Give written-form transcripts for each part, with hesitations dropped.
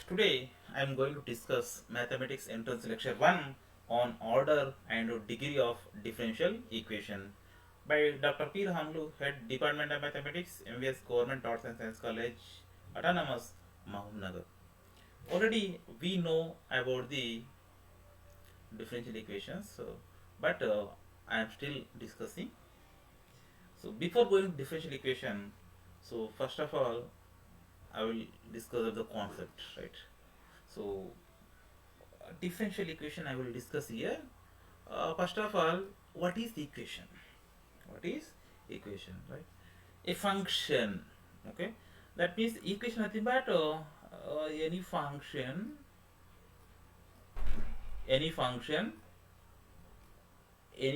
Today I am going to discuss Mathematics Entrance Lecture 1 on order and degree of differential equation by Dr. P. Rahamlu, Head Department of Mathematics, MVS Government Arts and Science College, Autonomous, Mahbubnagar. Already we know about the differential equations, but I am still discussing. So before going to differential equation, so first of all I will discuss the concept, right? So differential equation I will discuss here. First of all, what is the equation? What is equation, right? A function, okay? That means equation nothing but any function, any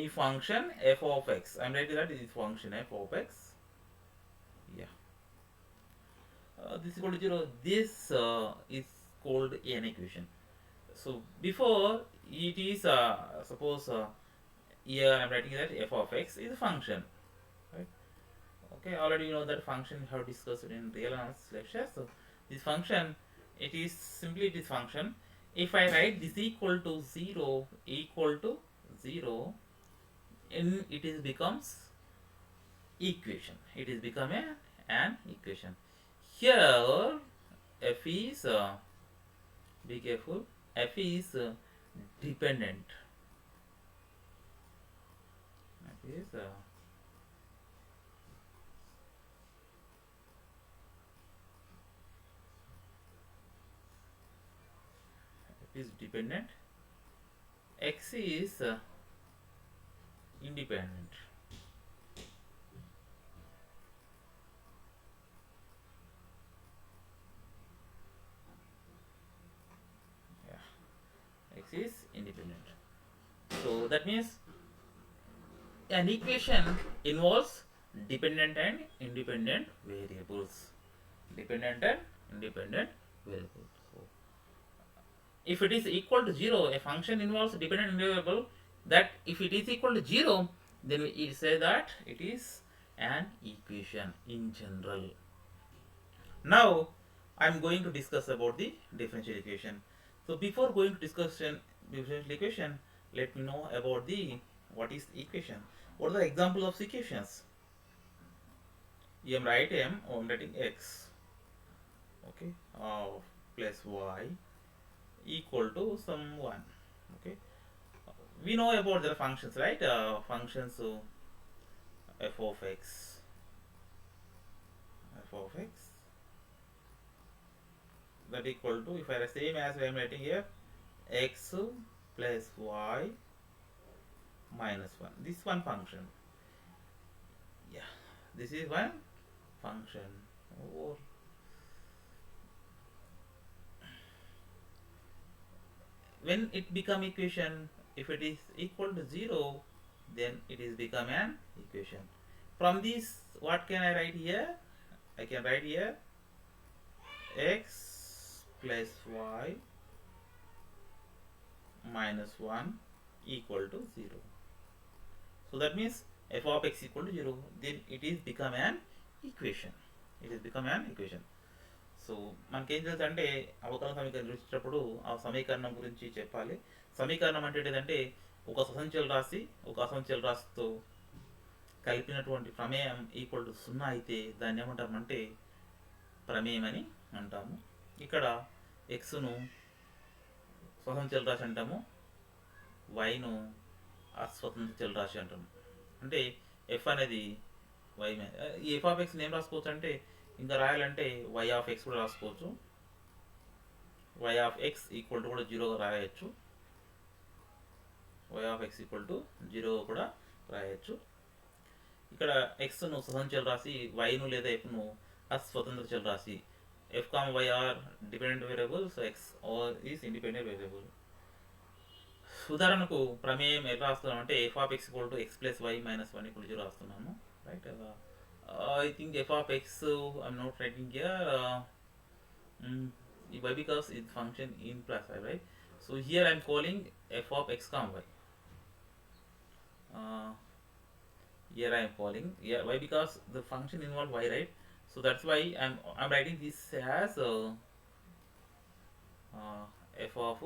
function f of x. I'm writing that is function f of x. Yeah. This is equal to 0. This is called an equation. So before it is suppose here I'm writing that f of x is a function, right? Okay, already you know that function we have discussed in real analysis lecture. So this function, it is simply this function. If I write this equal to 0 equal to 0, in it is becomes equation. It is become an equation. Here f is be careful, f is dependent. F is dependent, x is independent. Yeah, x is independent. So that means an equation involves dependent and independent variables. Dependent and independent variables. So if it is equal to 0, a function involves dependent and variable. That if it is equal to 0, then we say that it is an equation in general. Now I am going to discuss about the differential equation. So before going to discussion differential equation, let me know about the what is equation. What are the example of equations? I'm writing x, okay, plus y equal to some 1, okay. We know about the functions, right? Functions, so f of x, f of x, that equal to, if I write same as I am writing here, x plus y minus 1. This one function. Yeah, this is one function. Or when it become equation, if it is equal to 0, then it is become an equation. From this, what can I write here? I can write here x plus y minus 1 equal to 0. So that means f of x equal to 0. Then it is become an equation. It is become an equation. So మనకేం తెలుసు అంటే అవకలన సమీకరణం చూసేటప్పుడు ఆ సమీకరణం గురించి చెప్పాలి. సమీకరణం అంటే ఏంటంటే ఒక ససంఖ్యల రాశి ఒక అసంఖ్యల రాశితో కలిపినటువంటి ప్రమేయం ఈక్వల్ టు 0 అయితే దాన్ని ఏమంటామంటే ప్రమేయం అని అంటాము. ఇక్కడ ఎక్స్ను స్వతంత్ర రాశి అంటాము, వైను అస్వతంత్ర చలరాశి అంటాము. అంటే ఎఫ్ అనేది వై ఈ ఎఫ్ ఆఫ్ ఎక్స్ని ఏం రాసుకోవచ్చు అంటే ఇంకా రాయాలంటే వై ఆఫ్ ఎక్స్ కూడా రాసుకోవచ్చు. Y of X equal to కూడా 0గా రాయొచ్చు. Y of X equal to 0 కూడా రాయొచ్చు. ఇక్కడ ఎక్స్ను స్వతంత్ర రాశి, వైను లేదా ఎఫ్ను అస్వతంత్ర చలరాశి. F comma Y are dependent variables, X are is independent variable. ఉదాహరణకు ప్రమేయం ఎలా రాస్తున్నాం అంటే F of X equal to X plus Y minus 1 equal 0 రాస్తున్నాము, right. I think f of x, I'm not writing here why, because it's function in plus 5, right? So here I'm calling f of x comma y. Here I am calling, yeah, why, because the function involve y, right? So that's why I'm writing this as f of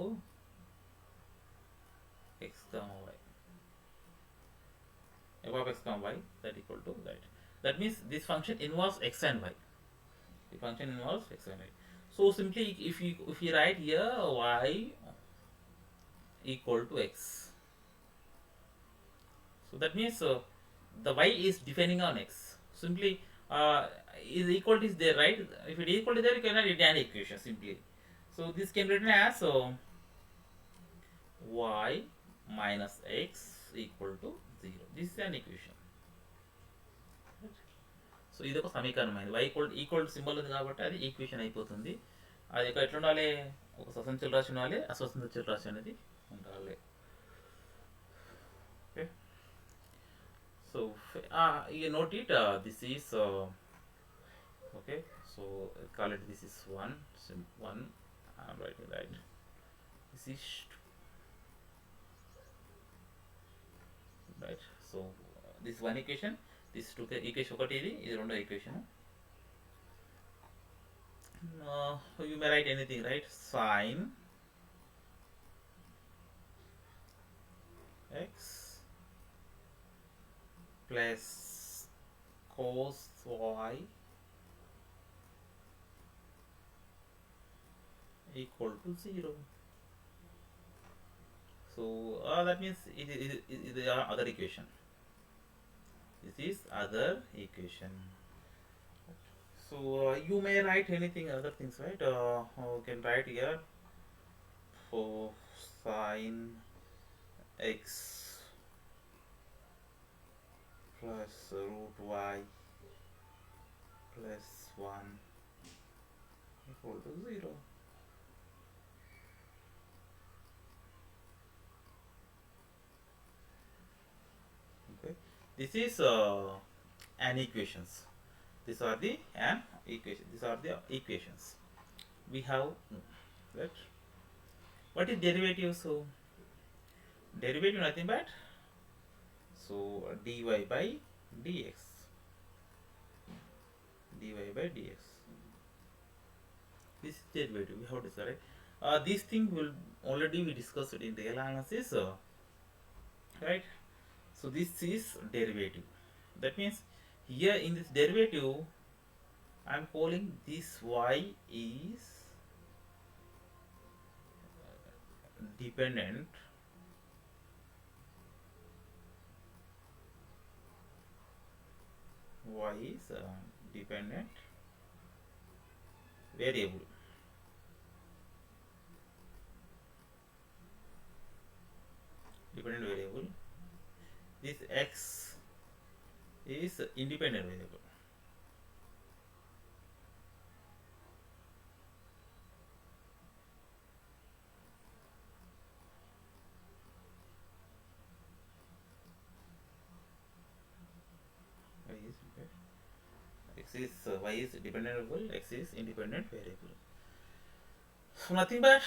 x comma y, f of x comma y that equal to that. That means this function involves x and y. The function involves x and y. So simply if you write here y equal to x, so that means the y is depending on x. Simply is equal to is there, right? If it is equal to there, you cannot write an equation simply. So this can be written as y minus x equal to 0. This is an equation. So ఇది ఒక సమీకరణం అయింది. y equal symbol ఉంది కాబట్టి అది equation అయిపోతుంది. అది ఇక్కడ ఎట్లా ఉండాలి, ఒక స్వతంత్ర రాశి ఉండాలి, అస్వతంత్ర రాశి అనేది ఉండాలి. Okay, so you note it, this is okay, so call it, this is 1, I'm writing right, this is 2, right? So this one equation, this two equation ఒకటి, ఇది రెండో equation. You may write anything, right? Sine x plus cos y equal to 0. So that means it is the other equation. This is other equation. So you may write anything, other things, right? You can write here for sine x plus root y plus 1 equal to 0. Okay, this is an equations. These are the equation. These are the equations we have, right? What is derivative? So derivative nothing but so dy by dx, dy by dx. This is derivative. We have to say, right? This thing will already we discussed in real analysis, right? So this is derivative. That means here in this derivative I am calling this y is dependent dependent variable. Dependent variable. This x is independent variable. Y is dependent variable, x is independent variable. So nothing but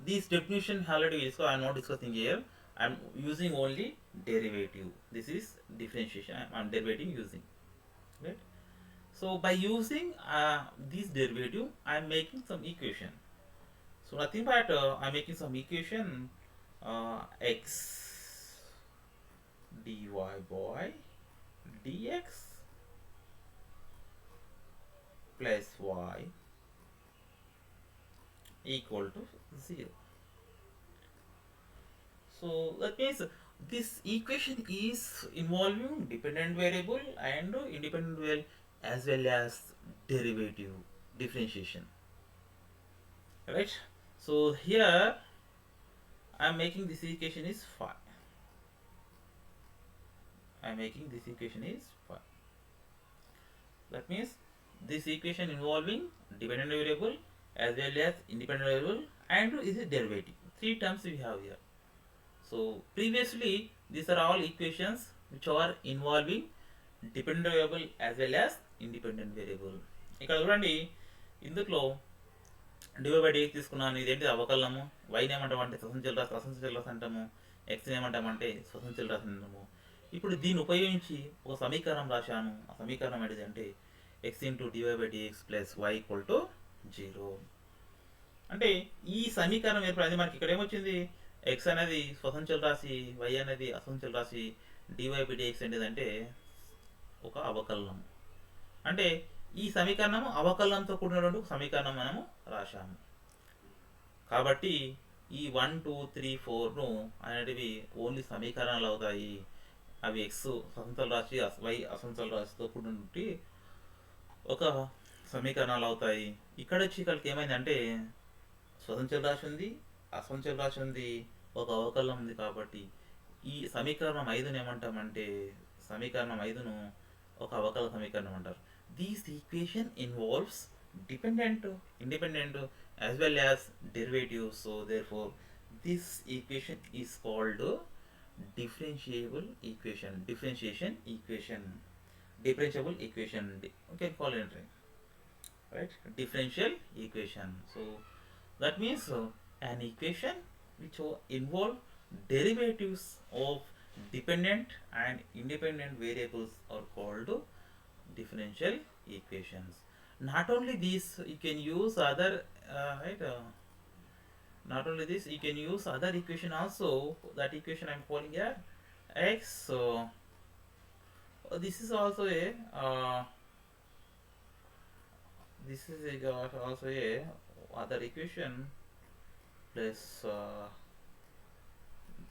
this definition already is, so I am not discussing here. I am using only derivative. This is differentiation. I am derivating using, right? So by using this derivative, I am making some equation. So nothing but I am making some equation, x dy by dx plus y equal to 0. So that means this equation is involving dependent variable and independent variable as well as derivative, differentiation, right? So here I am making this equation is 5. I am making this equation is 5. That means this equation involving dependent variable as well as independent variable and is a derivative. 3 terms we have here. So previously these are all equations which are involving dependent variable as well as independent variable. ఇక్కడ చూడండి, ఇందులో dy by dx తీసుకున్నాను. ఇదేంటి అవకలనము. y ఏమంటామంటే స్వతంత్ర రాశి అంటాము, x ఏమంటామంటే స్వతంత్ర రాశి అంటాము. ఇప్పుడు దీన్ని ఉపయోగించి ఒక సమీకరణం రాశాను. ఆ సమీకరణం ఏంటిది అంటే x into dy by dx plus y equal to 0. అంటే ఈ సమీకరణం ఏర్పడింది మనకి ఇక్కడ ఏమొచ్చింది, ఎక్స్ అనేది స్వతంత్ర రాశి, వై అనేది అసంచల రాశి, డివై బై డిఎక్స్ ఏంటిదంటే ఒక అవకలనం. అంటే ఈ సమీకరణము అవకలనంతో కూడినటువంటి ఒక సమీకరణం మనము రాశాము. కాబట్టి ఈ 1 2 3 4ను అనేటివి ఓన్లీ సమీకరణాలు అవుతాయి. అవి ఎక్స్ స్వతంత్ర రాశి, వై అసంచల రాశితో కూడినటువంటి ఒక సమీకరణాలు అవుతాయి. ఇక్కడ వచ్చి ఇక్కడికి ఏమైందంటే స్వతంత్ర రాశి ఉంది, అసంచల రాశి ఉంది, ఒక అవకలనం ఉంది. కాబట్టి ఈ సమీకరణం 5ను ఏమంటామంటే, సమీకరణం 5ను ఒక అవకలన సమీకరణం అంటారు. This equation involves dependent, independent as well as derivatives. So therefore this equation is called differentiable equation, differentiable equation, you can call it right, differential equation. So that means an equation which involve derivatives of dependent and independent variables are called differential equations. Not only this, you can use other right, not only this, you can use other equation also. That equation I'm calling here x. So this is also a this is also a other equation plus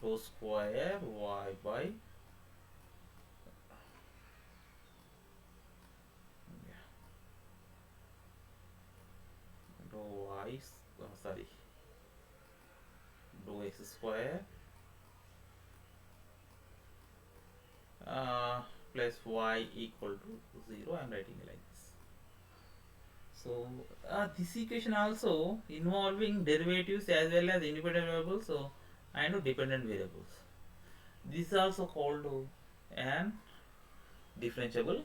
rho square y by rho y sorry rho x square plus y equal to 0. I'm writing it like this. So this equation also involving derivatives as well as independent variables and dependent variables. This is also called an differentiable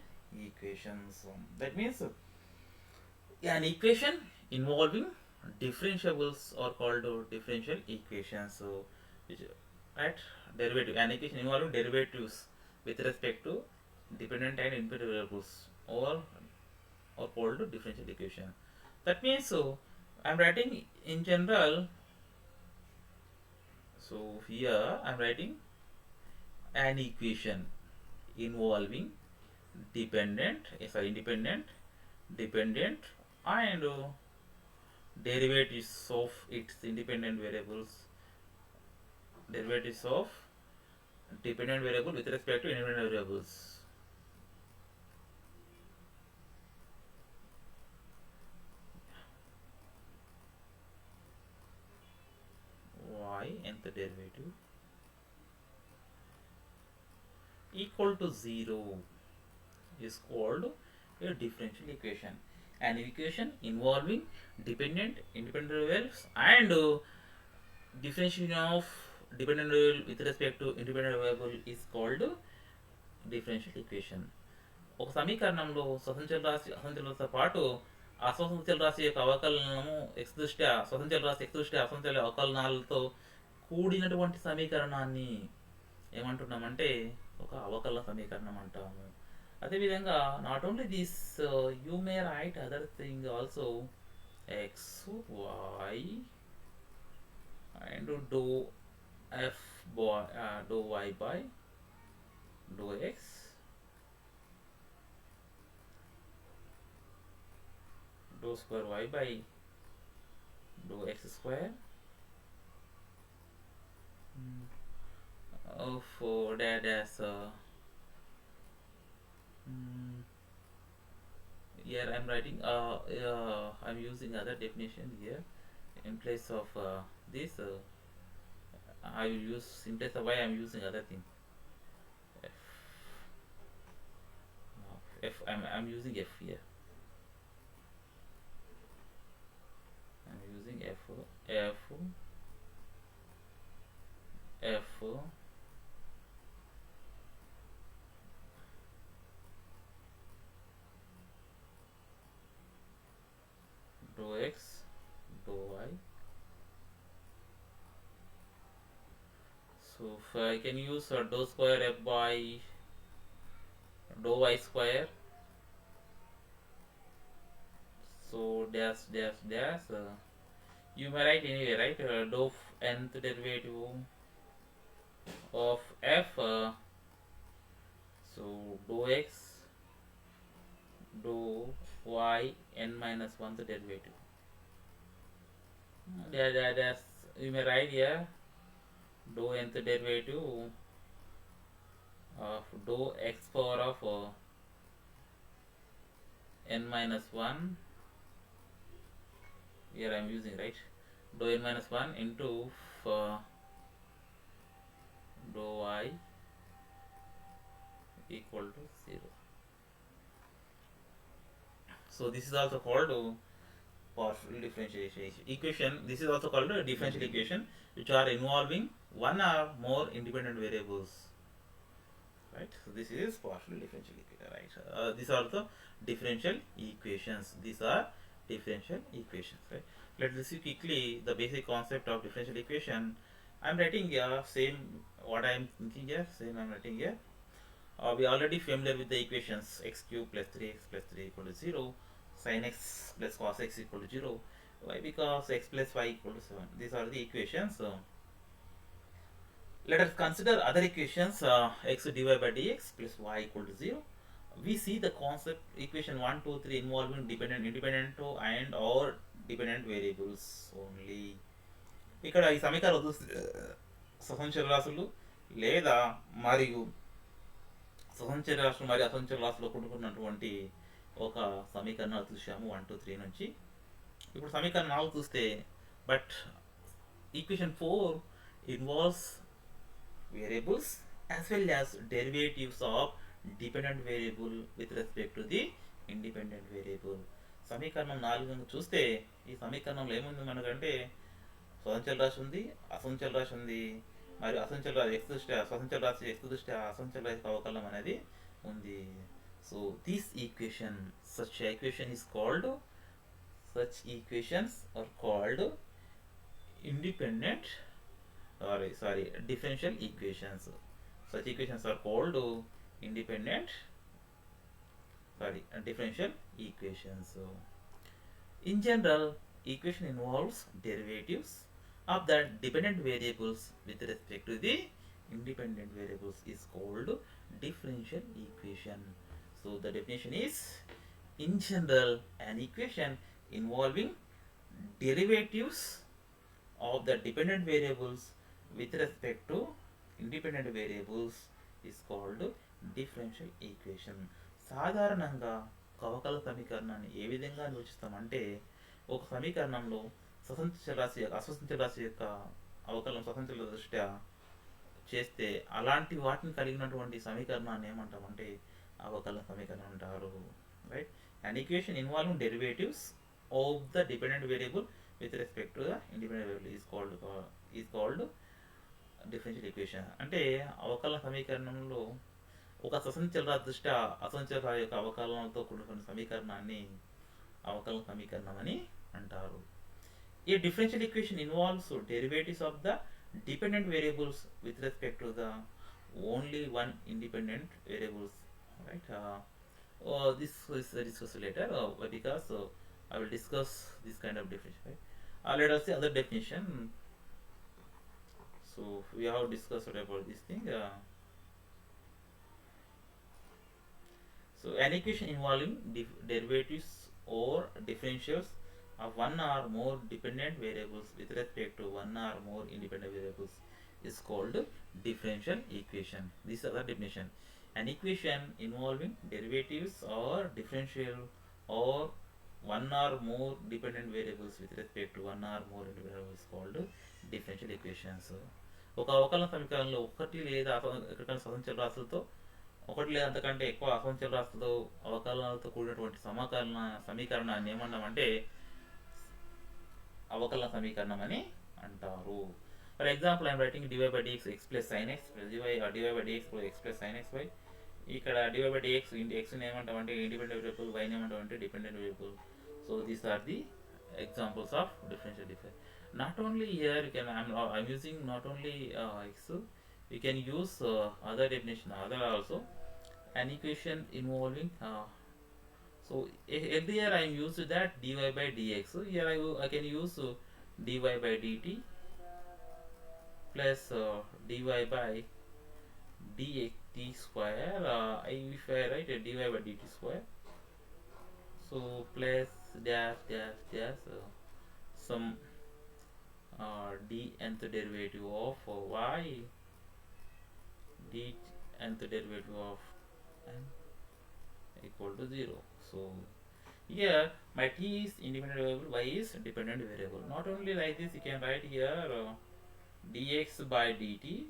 equation. So that means an equation involving differentiables are called differential equations. So right, derivative, an equation involving derivatives with respect to dependent and independent variables or called differential equation. That means I'm writing in general. So here I'm writing an equation involving independent, dependent and derivatives of its independent variables, derivatives of dependent variable with respect to independent variables. Y nth derivative equal to 0 is called a differential equation. An equation involving dependent, independent variables and differentiation of dependent variable with respect to independent variable is called differential equation. ఒక సమీకరణంలో స్వతంత్ర రాశి అసంచలతో పాటు అస్వతంత్ర రాశి యొక్క అవకలనము x దృష్ట్యా, స్వతంత్ర రాశి x దృష్ట్యా అసంచల అవకలనాలతో కూడినటువంటి సమీకరణాన్ని ఏమంటున్నామంటే ఒక అవకలన సమీకరణం అంటాము. అదేవిధంగా not only this, you may write other thing also, X Y and dou F dou Y by do X dou square y by dou x square for that as here I'm writing I'm using other definition here in place of this. I will use in place of y I'm using other thing. F I'm using f here. I'm using f dou x dou y. So if I can use dou square f by dou y square, so dash dash dash You may write anyway, right? Dou nth derivative of f, so dou x dou y n minus 1th derivative. That's, you may write here dou nth derivative of dou x power of n minus 1, here I am using, right, dou n minus 1 into dou y equal to 0. So this is also called partial differential equation. This is also called a differential equation, which are involving one or more independent variables, right? So this is partial differential equation, right? These are the differential equations. These are differential equations, right? Let's see quickly the basic concept of differential equation. I'm writing here same what I am thinking here, same I'm writing here. We are already familiar with the equations x cube plus 3x plus 3 equal to 0, sin x plus cos x equal to 0. Why? Because x plus y equal to 7. These are the equations. Let us consider other equations, x divided by dx plus y equal to 0. We see the concept equation 1, 2, 3 involving dependent, independent and or dependent variables only. ఇక్కడ ఈ సమీకరణం స్వతంత్ర రాశులు లేదా మరియు స్వతంత్ర రాశులు మరియు అసంఖ్య రాశులు కూడుకున్నటువంటి ఒక సమీకరణాలు చూసాము 1, 2, 3 నుంచి. ఇప్పుడు సమీకరణం 4 చూస్తే, but equation 4 involves variables as well as derivatives of dependent variable with respect to the independent variable. సమీకరణం 4 చూస్తే ఈ సమీకరణంలో ఏముంది మనకంటే స్వతంత్ర రాశి ఉంది, అసంఖ్య రాశి ఉంది, మరియు అసంఖ్య రాశి x దృష్ట్యా స్వతంత్ర రాశి x దృష్ట్యా అసంఖ్య రాశి అవకలనం అనేది ఉంది. So this equation, such equations are called independent differential equations. Such equations are called independent differential equations. So in general, equation involves derivatives of the dependent variables with respect to the independent variables is called differential equation. So the definition is, in general, an equation involving derivatives of the dependent variables with respect to independent variables is called differential equation. సాధారణంగా అవకల సమీకరణాన్ని ఏ విధంగా నిర్వచిస్తామంటే, ఒక సమీకరణంలో స్వతంత్ర రాశి అస్వతంత్ర రాశి యొక్క అవకలనం స్వతంత్ర దృష్ట్యా చేస్తే అలాంటి వాటిని కలిగినటువంటి సమీకరణాన్ని ఏమంటామంటే అవకలన సమీకరణం అంటారు, right? And equation involving derivatives of the dependent variable with respect to the independent variable is called differential equation. అంటే అవకలన సమీకరణంలో ఒక స్వతంత్ర రాశి దృష్ట్యా అస్వతంత్ర రాశి యొక్క అవకలనాలతో కూడుకున్న సమీకరణాన్ని అవకలన సమీకరణం అని అంటారు. A differential equation involves derivatives of the dependent variables with respect to the only one independent variables, right? This is discussed later because I will discuss this kind of definition, right? Let us see other definition. So we have discussed about this thing. So an equation involving derivatives or differentials of one or more dependent variables with respect to one or more independent variables is called differential equation. This is the definition. An equation involving derivatives or differential or one or more dependent variables with respect to one or more independent variables called differential equations. ఒక అవకలన సమీకరణంలో ఒకటి లేదా ఎక్కడికైనా స్వతంత్ర రాశులతో ఒకటి లేదా అంతకంటే ఎక్కువ అస్వతంత్ర రాశులతో అవకలనాలతో కూడినటువంటి సమీకరణాన్ని ఏమన్నామంటే అవకలన సమీకరణం అని అంటారు. For example I'm writing dy by dx x plus sin x plus dy by dx x plus sin x y. ఇక్కడ dy by dx x ఏమంటామంటే ఇండిపెండెంట్ వేరియబుల్, y ఏమంటామంటే dependent variable. So these are the examples of differential difference. Not only here you can I'm using not only x, you can use other definition other also. An equation involving so earlier I used that dy by dx. Here I can use dy by dt plus dy by dt square. If I write a dy by dt square, so plus dash dash dash some d nth derivative of y d nth derivative of n equal to 0. So here my t is independent variable, y is dependent variable. Not only like this, you can write here dx by dt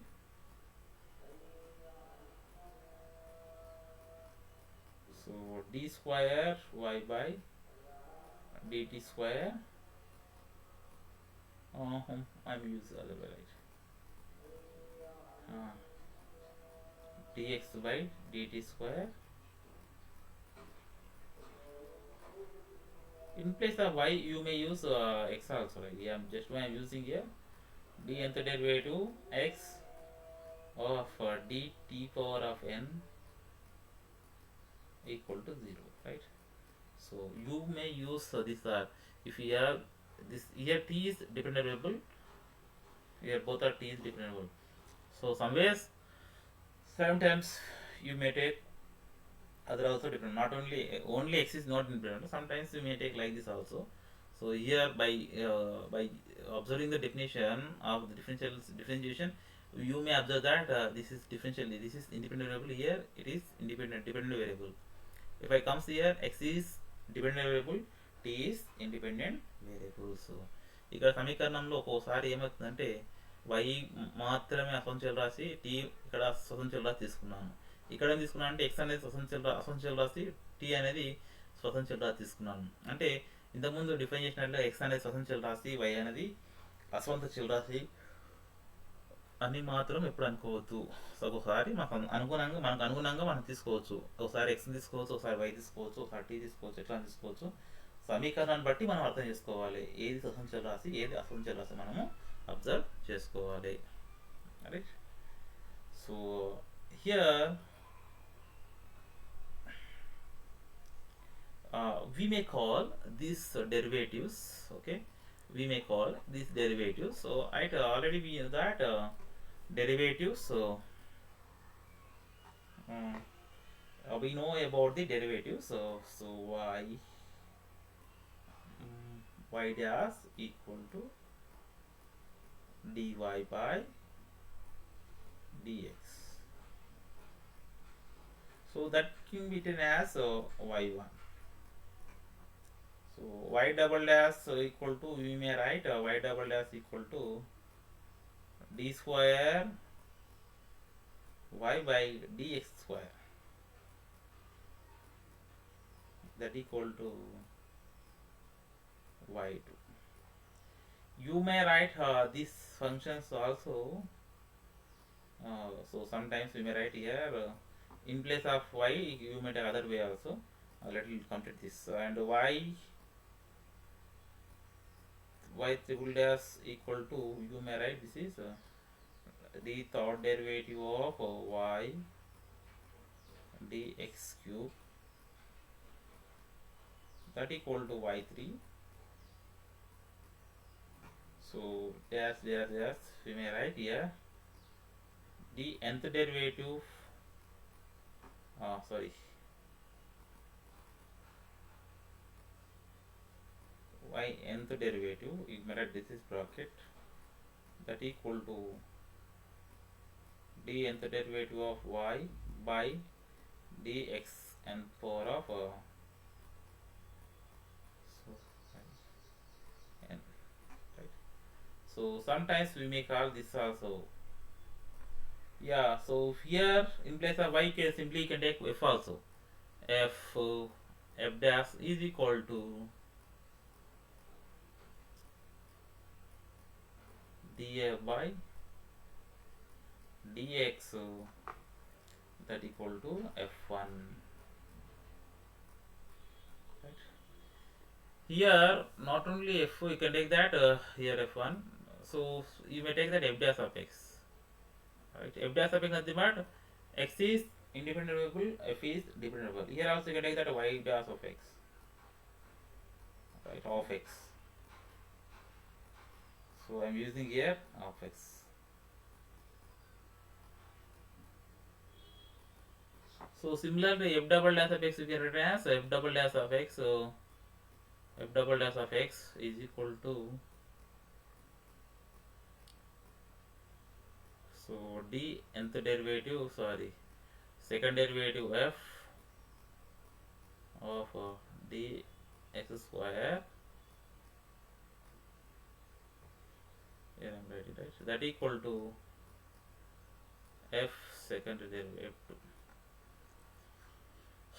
so d square y by dt square. I'm using other way, right? Dx by dt square. In place of y, you may use x also, right? Yeah, just what I'm using here. D nth derivative x of dt power of n equal to 0, right? So you may use this if you have this here t is dependent variable, here both are t is dependent variable. So sometimes you may take other also different. Not only x is not independent. Sometimes you may take like this also. So here by observing the definition of the differentiation, you may observe that this is differentially, this is independent variable. Here it is dependent variable. If I comes here, x is dependent variable, t is independent variable. So ఇక్కడ సమీకరణంలో ఒక్కోసారి ఏమవుతుందంటే y మాత్రమే అసంచల్ రాసి t ఇక్కడ స్వతంత్ర రాసి తీసుకున్నాను. ఇక్కడ ఏం తీసుకున్నాను అంటే x అనేది అసంచల్ రాసి t అనేది స్వతంత్ర రాసి తీసుకున్నాను. అంటే ఇంతకుముందు డిఫైన్ చేసినట్లుగా x అనేది స్వతంత్ర రాసి y అనేది అస్వంత రాసి అని మాత్రం ఎప్పుడు అనుకోవద్దు. సో ఒకసారి మనకు అనుగుణంగా మనం తీసుకోవచ్చు. ఒకసారి x తీసుకోవచ్చు, ఒకసారి y తీసుకోవచ్చు, ఒకసారి t తీసుకోవచ్చు, ఎట్లా తీసుకోవచ్చు. సమీకరణాన్ని బట్టి మనం అర్థం చేసుకోవాలి. ఏది స్వతంత్ర రాసి ఏది అస్వంత రాసి మనము అబ్జర్వ్ చేసుకోవాలి. Right. So here we may call these derivatives, okay, we may call these derivatives. So already we know that derivatives, so we know about the derivatives. So y dash equal to dy by dx, so that can be written as y1. So y double dash equal to, we may write y double dash equal to d square y by dx square, that equal to y2. You may write these functions also. So sometimes we may write here in place of y, you may take other way also. Let me complete this. And y triple dash equal to, you may write this is the third derivative of y dx cube, that equal to y3. So dash dash dash, we may write here the nth derivative, y nth derivative, you may write this is bracket, that equal to d nth derivative of y by dx n power of n, right? So sometimes we may call this also, yeah. So here in place of y, can simply can take f also. F dash is equal to df by dx, that equal to f1, right? Here not only f, you can take that here f1, so you may take that f dash of x, right? F dash of x nothing but x is independent variable, f is dependent variable. Here also you can take that y dash of x, right, of x. So I'm using here of x. So similarly, f double dash of x you can write as f double dash of x. So f double dash of x is equal to, so d nth derivative, sorry, second derivative f of d x square, here I'm writing right, so that equal to f second derivative.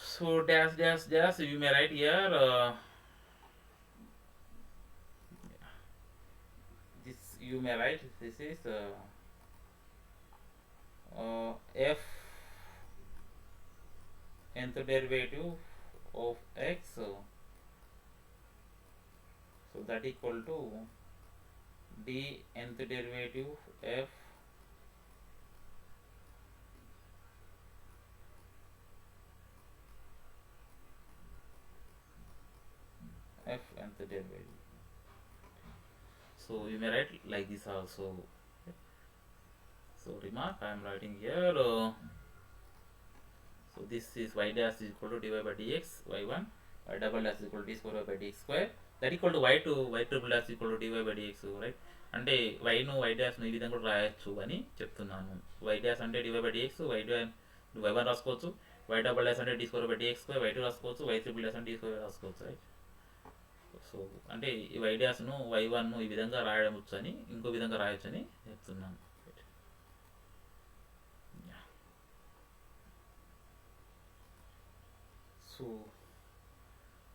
So dash dash dash you may write here this, you may write this is f nth derivative of x, so that equal to d nth derivative f nth derivative. So you may write like this also. So remark, I am writing here so this is y dash is equal to dy by dx y1, y double dash is equal to d square by dx square, that equal to y2 y triple dash is equal to dy by dx, right? అంటే y ను y dash ను ఈ విధంగా కూడా రాయొచ్చు అని చెప్తున్నాను. y dash అంటే dy by dx, y1 రాసుకోవచ్చు, y double dash అంటే d square by dx square, y2 రాసుకోవచ్చు, y triple dash అంటే d square రాసుకోవచ్చు, రైట్? సో అంటే ఈ y dash ను y1 ను ఈ విధంగా రాయవచ్చు అని, ఇంకో విధంగా రాయొచ్చు అని చెప్తున్నాను.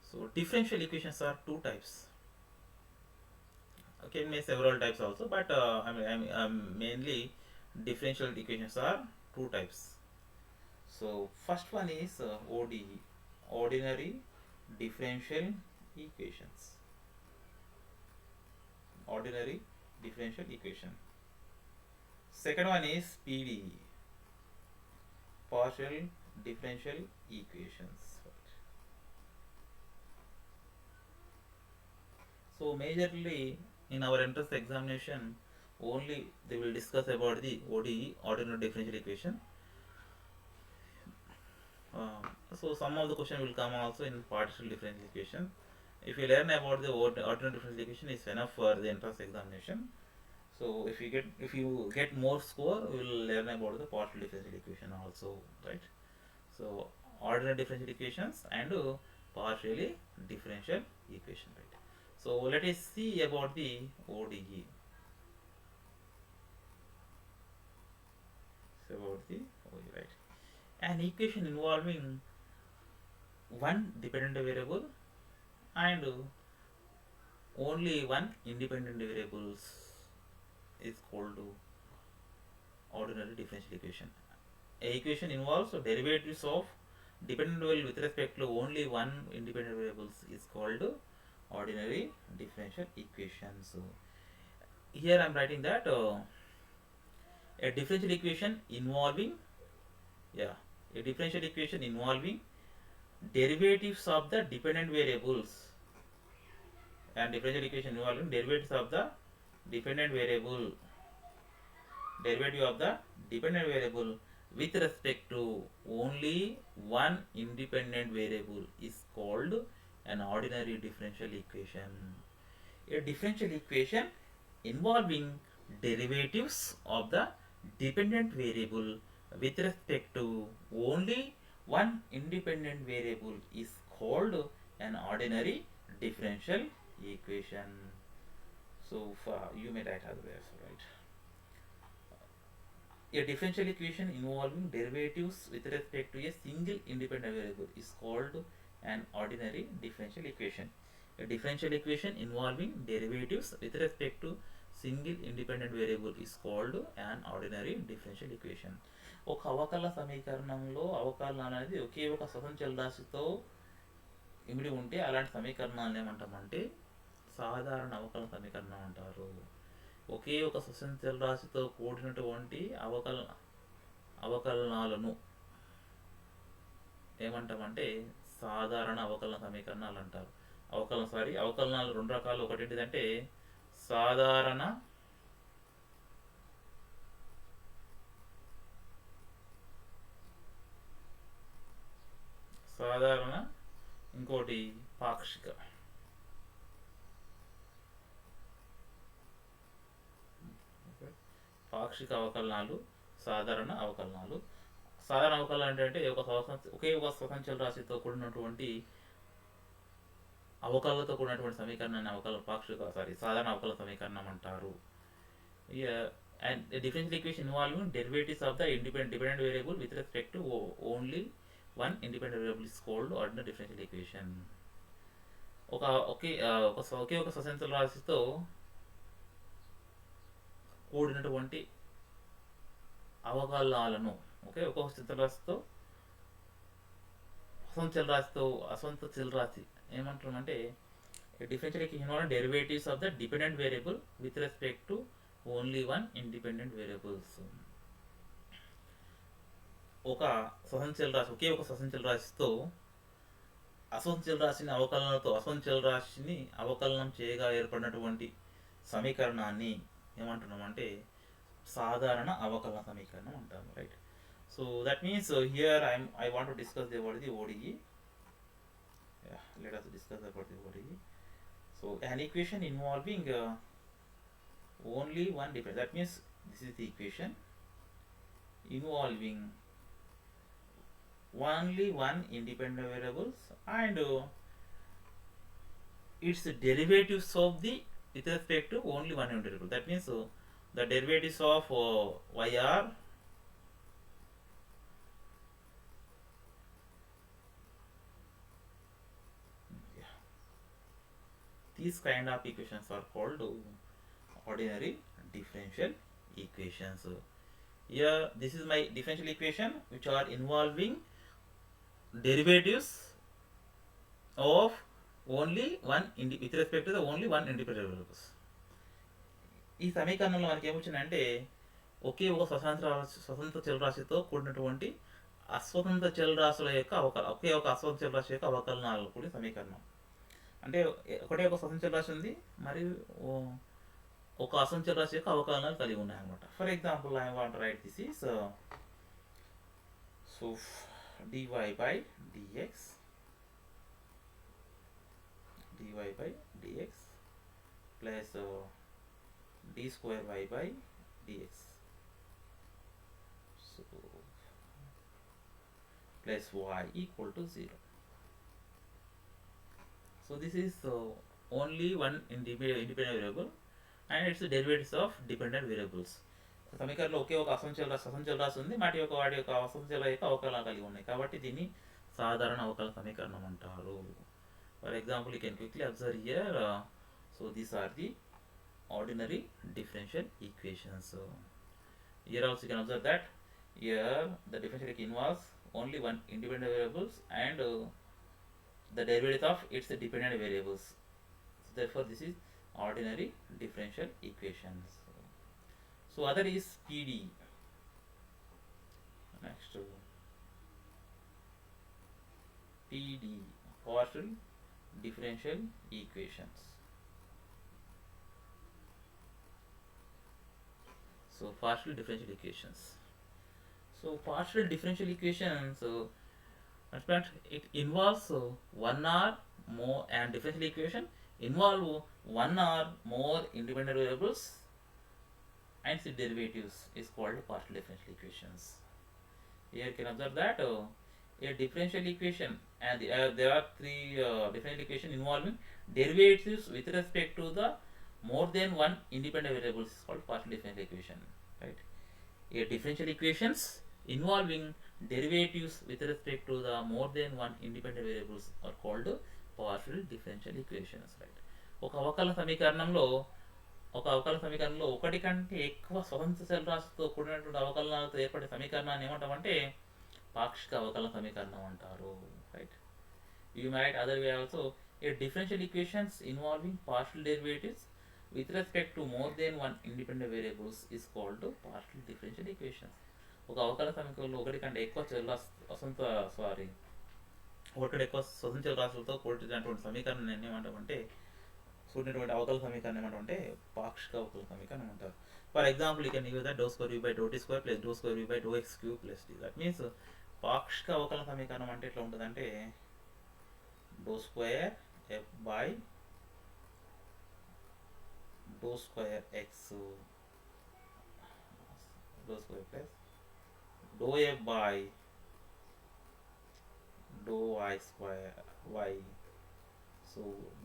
So differential equations are two types. Okay, may several types also, but mainly differential equations are two types. So first one is ODE, ordinary differential equations. Ordinary differential equation. Second one is PDE, partial differential equations. So majorly in our entrance examination only they will discuss about the ODE, ordinary differential equation. So some of the question will come also in partial differential equation. If you learn about the ordinary differential equation, is enough for the entrance examination. So if you get more score, we will learn about the partial differential equation also, right? So ordinary differential equations and partially differential equation, right? So let us see about the ODE. So about the ODE, right? An equation involving one dependent variable and only one independent variables is called ordinary differential equation. A equation involves derivatives of dependent variable with respect to only one independent variables is called ordinary differential equation. So here I am writing that a differential equation involving derivatives of the dependent variables, and differential equation involving derivatives of the dependent variable with respect to only one independent variable is called an ordinary differential equation. A differential equation involving derivatives of the dependent variable with respect to only one independent variable is called an ordinary differential equation. So you may write otherwise, right? A differential equation involving derivatives with respect to a single independent variable is called an ordinary differential equation. A differential equation involving derivatives with respect to single independent variable is called an ordinary differential equation. ఒక అవకలన సమీకరణంలో అవకలనాలు అనేది ఒకే ఒక స్వతంత్ర రాశితో ఇమిడి ఉంటే అలాంటి సమీకరణాలను ఏమంటామంటే సాధారణ అవకలన సమీకరణం అంటారు. ఒకే ఒక స్వతంత్ర రాశితో కూడినటువంటి అవకలనాలను ఏమంటామంటే సాధారణ అవకలన సమీకరణాలు అంటారు. అవకలనాలు రెండు రకాలు. ఒకటి ఏంటిదంటే సాధారణ ఇంకోటి పాక్షిక అవకలనాలు, సాధారణ అవకలనాలు. సాధారణ అవకలనాలు అంటే ఒకే ఒక స్వతంత్ర రాశితో కూడినటువంటి అవకలనతో కూడినటువంటి సమీకరణాన్ని సాధారణ అవకలన సమీకరణం అంటారు. And the differential equation involving derivatives of the dependent variable with respect to only one independent variable is called ordinary differential equation. ఒకే ఒక స్వతంత్ర రాశితో కూడినటువంటి అవకలనాలను ఒక స్వతంత్ర రాశితో అస్వతంత్ర చలరాశి ఏమంటామంటే differential equation involving derivatives of the dependent variable with respect to only one independent variables. ఒకే ఒక స్వతంత్ర రాశితో అస్వతంత్ర రాశిని అవకలనం చేయగా ఏర్పడినటువంటి సమీకరణాన్ని ఏమంటున్నామంటే సాధారణ అవకలన సమీకరణం అంటాము, right? So that means here I want to discuss about the ODE. Let us discuss about the ODE. So an equation involving only one dependent, that means this is the equation involving only one independent variables and its derivatives of the with respect to only one variable. That means the derivatives of y are these kind of equations are called ordinary differential equations. Here this is my differential equation which are involving derivatives of only one with respect to the only one independent variables. ఈ సమీకరణంలో మనకి ఏమొచ్చిందంటే ఒకే ఒక స్వతంత్ర చలరాశితో కూడినటువంటి అస్వతంత్ర చలరాశుల యొక్క ఒకే ఒక అస్వతంత్ర చలరాశి యొక్క అవకలనాలు కూడిన సమీకరణం. అంటే ఒకటే ఒక స్వతంత్ర రాశి ఉంది మరియు ఒక అస్వతంత్ర రాశి యొక్క అవకలనాలు కలిగి ఉన్నాయి అన్నమాట. For example I want right this is so dy by dx plus d square y by dx so plus y equal to 0. So this is only one independent variable and its derivatives of dependent variables. సమీకరణంలో ఒకే ఒక స్వతంత్ర రాశి ఉంది, వాటి యొక్క అస్వతంత్ర యొక్క అవకలనాలు కలిగి ఉన్నాయి కాబట్టి దీన్ని సాధారణ అవకలన సమీకరణం అంటారు. For example you can quickly observe here. So these are the ordinary differential equations. Here also you can observe that here the differential equation involves only one independent variables and the derivative of its dependent variables. So therefore this is ordinary differential equations. So other is PD. Next PD, partial differential equations. So partial differential equations. So partial differential equations, it involves one or more, and differential equation involve one or more independent variables and its derivatives is called partial differential equations. Here you can observe that a differential equation and there are three differential equation involving derivatives with respect to the more than one independent variables is called partial differential equation, right? A differential equations involving derivatives with respect to the more than one independent variables are called partial differential equations, right? ఒక అవకలన సమీకరణంలో ఒకటి కంటే ఎక్కువ స్వతంత్ర చలరాశితో కూడినటువంటి అవకలనాలతో ఏర్పడే సమీకరణాన్ని ఏమంటామంటే పాక్షిక అవకలన సమీకరణం అంటారు, right? You might other way also a differential equations involving partial derivatives with respect to more than one independent variables is called partial differential equations. ఒక అవకలన సమీకరణంలో ఒకటి కంటే ఎక్కువ స్వతంత్ర రాశులతో కూడినటువంటి సమీకరణం ఏమంటామంటే కూడినటువంటి అవకల సమీకరణం ఏమంటే పాక్షిక అవకల సమీకరణం అంటారు. ఫర్ ఎగ్జాంపుల్, ఇక్కడ నీకు that dou square v by dou T square plus do square v by do X cube plus T. That means పాక్షిక అవకల సమీకరణం అంటే ఎట్లా ఉంటుందంటే dou square F by dou square X dou square plus dou F by dou y square y. So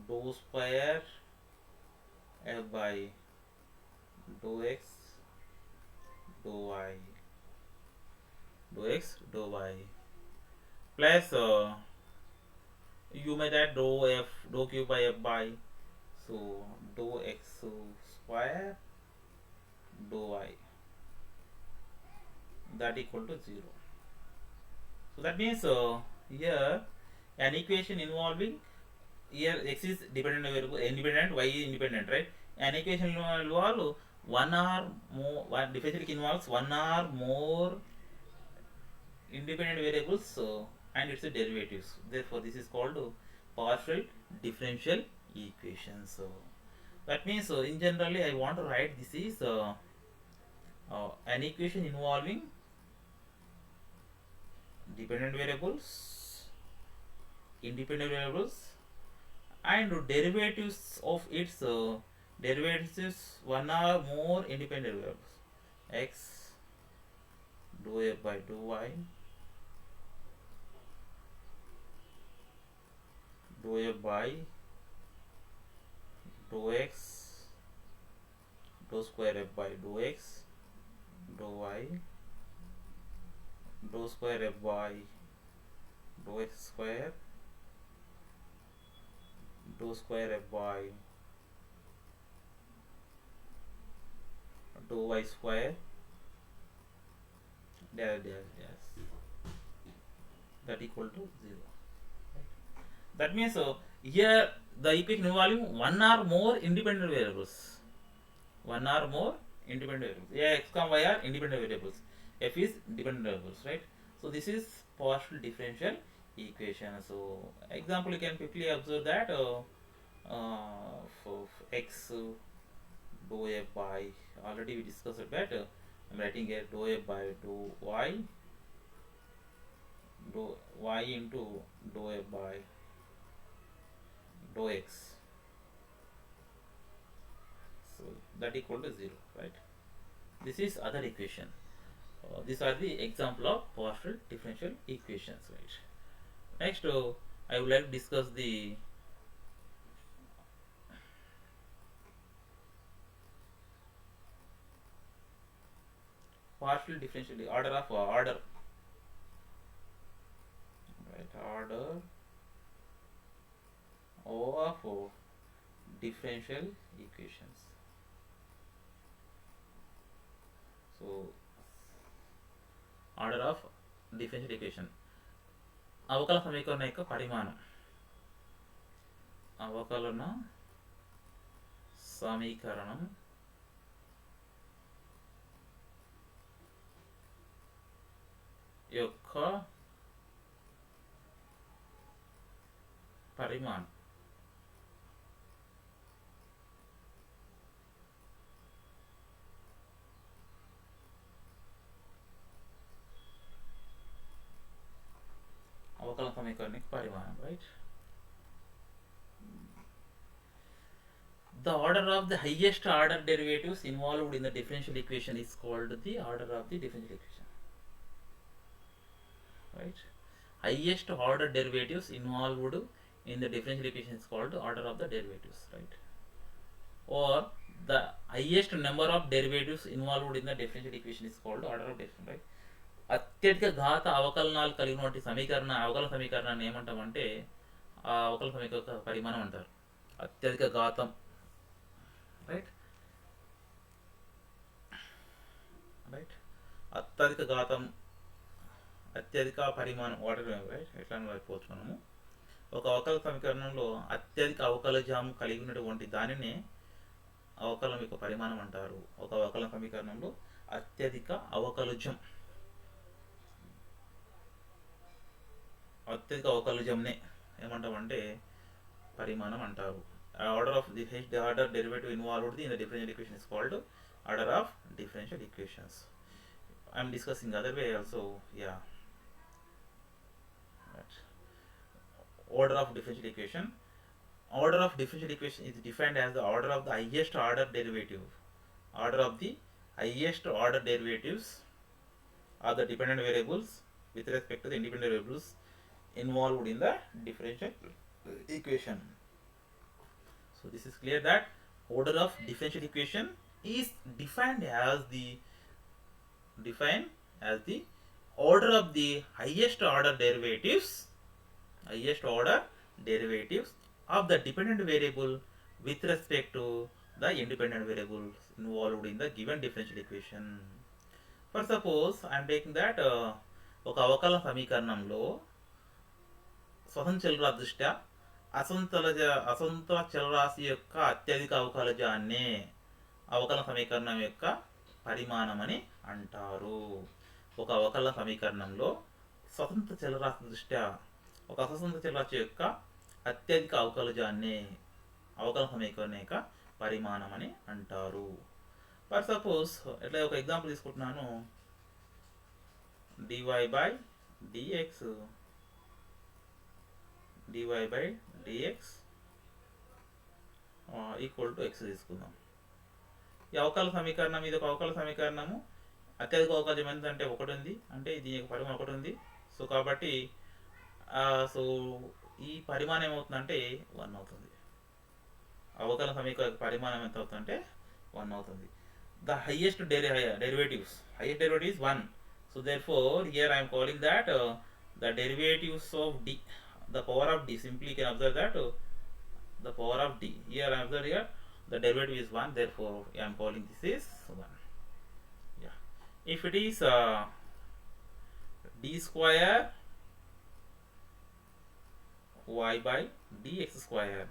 dou square f by dou x dou y dou y plus you may that dou f dou q by f by, so dou x square dou y, that equal to 0. So that means here an equation involving, here x is dependent variable, independent, y is independent, right? An equation involves one or more, one differential involves one or more independent variables and its derivatives. Therefore this is called partial differential equation. So that means in generally I want to write this is an equation involving dependent variables, independent variables, and derivatives of its derivatives one or more independent variables. X dou f by dou y dou f by dou x dou square f by dou x dou y dou square f by dou x square dou square f by dou y square dash dash dash, that equal to 0. That means here the equation involving one or more independent variables, one or more independent variables. Yeah, x comma y are independent variables, f is dependent variables, right? So this is partial differential equation. So example, you can quickly observe that for x dou f by, already we discussed that, I'm writing here dou f by dou y into dou f by dou x, so that equal to 0, right? This is other equation. These are the example of partial differential equations, right? Next I would like to discuss the partial differential order of order, right? Order of differential equations. So order of differential equation, అవకల సమీకరణ యొక్క పరిమాణం, అవకలన సమీకరణం యొక్క పరిమాణం. అవకలన సమీకరణ యొక్క పరిమాణం, right? The order of the highest order derivatives involved in the differential equation is called the order of the differential equation, right? Highest order derivatives involved in the differential equation is called order of the derivatives, right? Or the highest number of derivatives involved in the differential equation is called order of differential, right? అత్యధిక ఘాత అవకలనాలు కలిగినటువంటి సమీకరణ అవకలన సమీకరణాన్ని ఏమంటామంటే ఆ అవకలన సమీకరణ పరిమాణం అంటారు, అత్యధిక ఘాతం, రైట్? రైట్, అత్యధిక ఘాతం, అత్యధిక పరిమాణం, వాటర్, రైట్? ఎట్లా అయిపోవచ్చు మనము ఒక అవకల సమీకరణంలో అత్యధిక అవకలజం కలిగి ఉన్నటువంటి దానిని అవకలనం యొక్క పరిమాణం అంటారు. ఒక అవకలన సమీకరణంలో అత్యధిక అవకలజం, అత్యధిక అవకలజంనే ఏమంటామంటే పరిమాణం అంటారు. order of the order derivative involved in the differential equation is called order of differential equations. I am discussing other way also. Yeah. Right. Order of differential equation. Order of differential equation is defined as the order of the highest order derivative. Order of the highest order derivatives of the dependent variables with respect to the independent variables involved in the differential equation. So this is clear that order of differential equation is defined as the order of the highest order derivatives of the dependent variable with respect to the independent variables involved in the given differential equation. For suppose I am taking that ఒక అవకలన సమీకరణంలో స్వతంత్ర చలరాశి దృష్ట్యా అసంతల చలరాశి యొక్క అత్యధిక అవకలజాన్నే అవకలన సమీకరణం యొక్క పరిమాణం అని అంటారు. ఒక అవకలన సమీకరణంలో స్వతంత్ర చలరాశి దృష్ట్యా ఒక అస్వతంత్ర చలరాశి యొక్క అత్యధిక అవకలజాన్నే అవకలన సమీకరణం యొక్క పరిమాణం అని అంటారు. ఫర్ సపోజ్ ఎట్లా ఒక ఎగ్జాంపుల్ తీసుకుంటున్నాను. dy by dx equal to X తీసుకుందాం. ఈ అవకలన సమీకరణం ఇది ఒక అవకలన సమీకరణము. అత్యధిక అవకాశం ఎంతంటే ఒకటి ఉంది, అంటే దీని యొక్క పరిమాణం ఒకటి ఉంది. సో కాబట్టి సో ఈ పరిమాణం ఏమవుతుందంటే 1 అవుతుంది. అవకలన సమీకరణ పరిమాణం ఎంత అవుతుందంటే 1 అవుతుంది. The highest derivatives is 1. So therefore here I am calling that the derivatives of d, the power of d, simply you can observe that the power of d. Here I am observing here the derivative is 1, therefore I am calling this is 1. Yeah. If it is d square y by dx square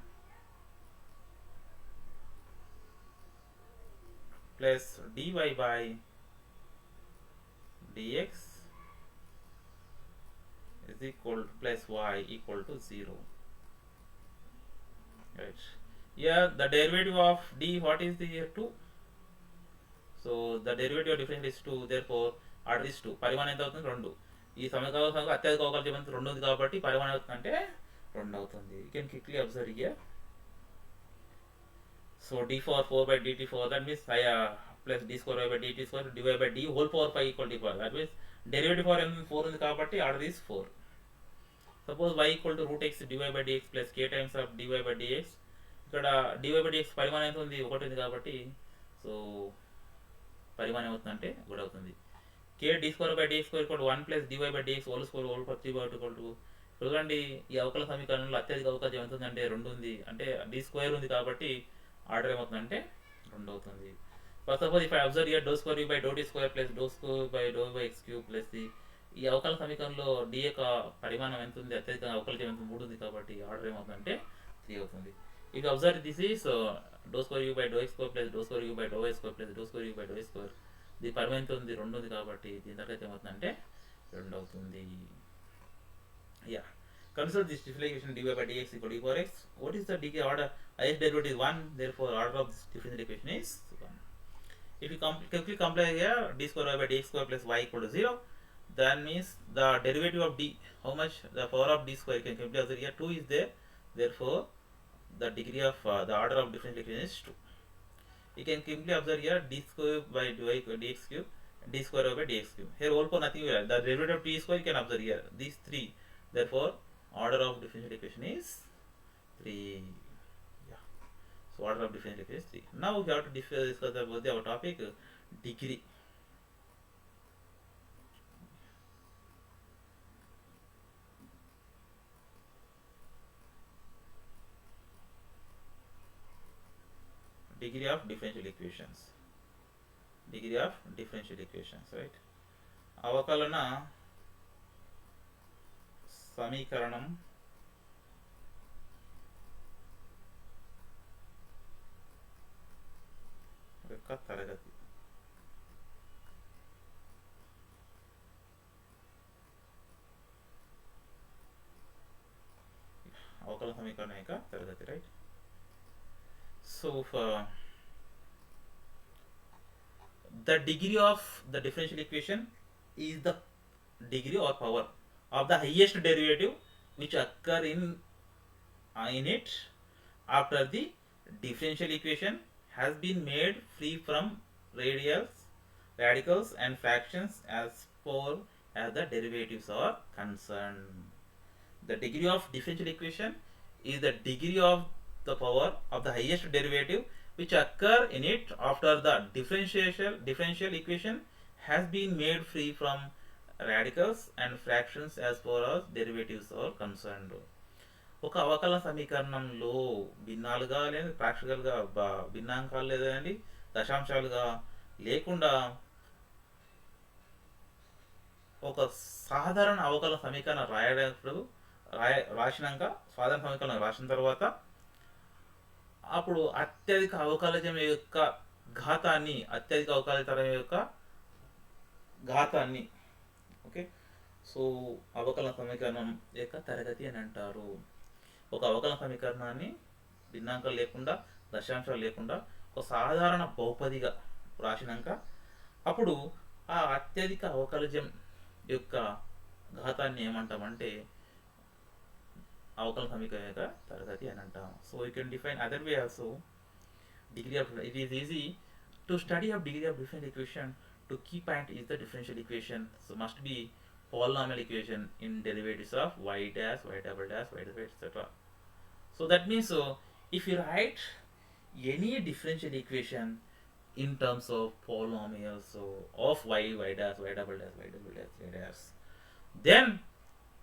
plus dy by dx is equal to plus y equal to 0. Right. Here the derivative of d, what is the 2? So the derivative of differential is 2, therefore order is 2. పరిమాణం ఎంత అవుతుంది 2. ఈ సమీకరణం అత్యధిక అవకలజం ఎంత 2 ఉంది కాబట్టి పరిమాణం అవుతుందంటే 2 అవుతుంది. You can quickly observe here. So d for 4 by dt 4, that means plus d square by dt square divided by d whole power 5 equal to d power. That means derivative for m 4 ఉంది కాబట్టి order is 4. Suppose y equal to root x dy by dx plus k times of dy by dx. ఇక్కడ dy by dx పరిమాణం ఎంత ఉంది 1 ఉంది కాబట్టి so పరిమాణం ఏమవుతుందంటే 1 అవుతుంది. k d square by dx square equal to 1 plus dy by dx whole square whole power 3 by 2 equal to. చూడండి ఈ అవకలన సమీకరణంలో అత్యధిక అవకాశం ఎంత ఉందంటే 2 ఉంది, అంటే d స్క్వేర్ ఉంది కాబట్టి ఆర్డర్ ఏమవుతుందంటే 2 అవుతుంది. First suppose if I observe here dou square by dou T square plus do square by dou by X cube plus ఈ అవకలన సమీకరణంలో d యొక్క పరిమాణం ఎంత ఉంది, అత్యధిక అవకలజం ఎంత 3 ఉంది కాబట్టి ఆర్డర్ ఏమవుతుందంటే 3 అవుతుంది. ఇక observe this is dou square U by do X square plus do square U by do why square plus do square U by dou square. దీని పరిమాణం ఎంత ఉంది 2 ఉంది కాబట్టి దీని తర్వాత ఏమవుతుందంటే 2 అవుతుంది. Yeah. Consider this differential equation dy by dx equal to e power x. What is the d order? Highest derivative is 1, therefore order of this differential equation is 1. If you quickly compare here d square y by dx square plus y equal to 0, that means the derivative of d, how much? The power of d square, you can simply observe here 2 is there, therefore the degree of the order of differential equation is 2. You can simply observe here d square by dx cube, d square y by dx cube. Here whole for nothing here. The derivative of t square you can observe here, these 3, therefore order of differential equation is 3. Yeah. So order of differential equation is 3. Now we have to discuss about our topic degree. Degree of differential equations. Degree of differential equations, right? అవకలన సమీకరణం యొక్క తరగతి. అవకలన సమీకరణం యొక్క తరగతి, right? So the degree of the differential equation is the degree or power of the highest derivative which occur in it after the differential equation has been made free from radicals and fractions as far as the derivatives are concerned. The degree of differential equation is the degree of the power of the highest derivative which occur in it after the differential equation has been made free from radicals and fractions as far as derivatives are concerned. ఒక అవకలన సమీకరణంలో భిన్నాలుగా లేదా ప్రాక్షికలుగా భిన్నాంకాలు లేదండి దశాంశాలుగా లేకుండా ఒక సాధారణ అవకలన సమీకరణం రాసినాక సాధారణ సమీకరణం రాసిన తర్వాత అప్పుడు అత్యధిక అవకలజం యొక్క ఘాతాన్ని ఓకే. సో అవకలన సమీకరణం యొక్క తరగతి అని అంటారు. ఒక అవకలన సమీకరణాన్ని భిన్నాంకాలు లేకుండా దశాంశాలు లేకుండా ఒక సాధారణ బహుపదిగా రాసినాక అప్పుడు ఆ అత్యధిక అవకలజం యొక్క ఘాతాన్ని ఏమంటామంటే అవకలన సమీకరణ యొక్క తరగతి అని అంటాం. So you can define other way also. Degree of it is easy to study of degree of differential equation. To key point is the differential equation, so must be polynomial equation in derivatives of y dash, y double dash, y dash, etc. So that means if you write any differential equation in terms of polynomials, so of y dash, y double dash, y double dash, y dash, then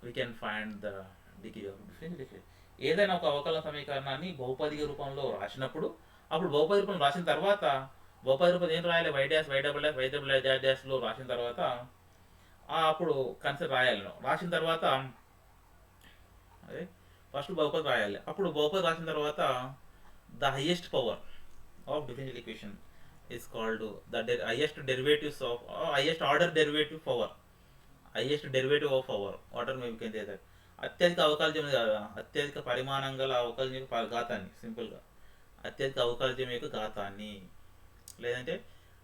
we can find the degree of differential equation. ఏదైనా ఒక అవకలన సమీకరణాన్ని బహుపది రూపంలో రాసినప్పుడు అప్పుడు బహుపది రూపంలో రాసిన తర్వాత బహుపది రూపం ఏం రాయాలి, Y dash, Y double dash, Y double dash డాష్లో రాసిన తర్వాత అప్పుడు కన్సిడర్ రాయాలి. రాసిన తర్వాత అదే ఫస్ట్ బహుపది రాయాలి. అప్పుడు బహుపది రాసిన తర్వాత the highest power of differential equation is called the highest derivatives of highest order derivative power, highest derivative of power order మేము కెన్ సే దట్. అత్యధిక అవకలజం కదా, అత్యధిక పరిమాణం గల అవకలజం యొక్క ఘాతాన్ని, సింపుల్గా అత్యధిక అవకలజం యొక్క ఘాతాన్ని లేదంటే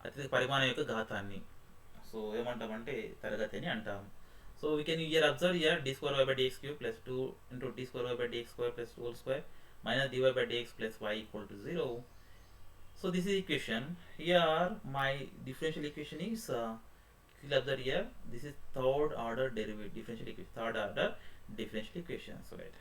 అత్యధిక పరిమాణం యొక్క ఘాతాన్ని సో ఏమంటామంటే తరగతి అని అంటాం. So we can hear observe here d square y by dx cube plus 2 into d square y by dx square plus 2 whole square minus dy by dx plus y equal to 0. So this is equation. Here my differential equation is you'll observe here this is third order derivative differential equation, third order differential equation. So right,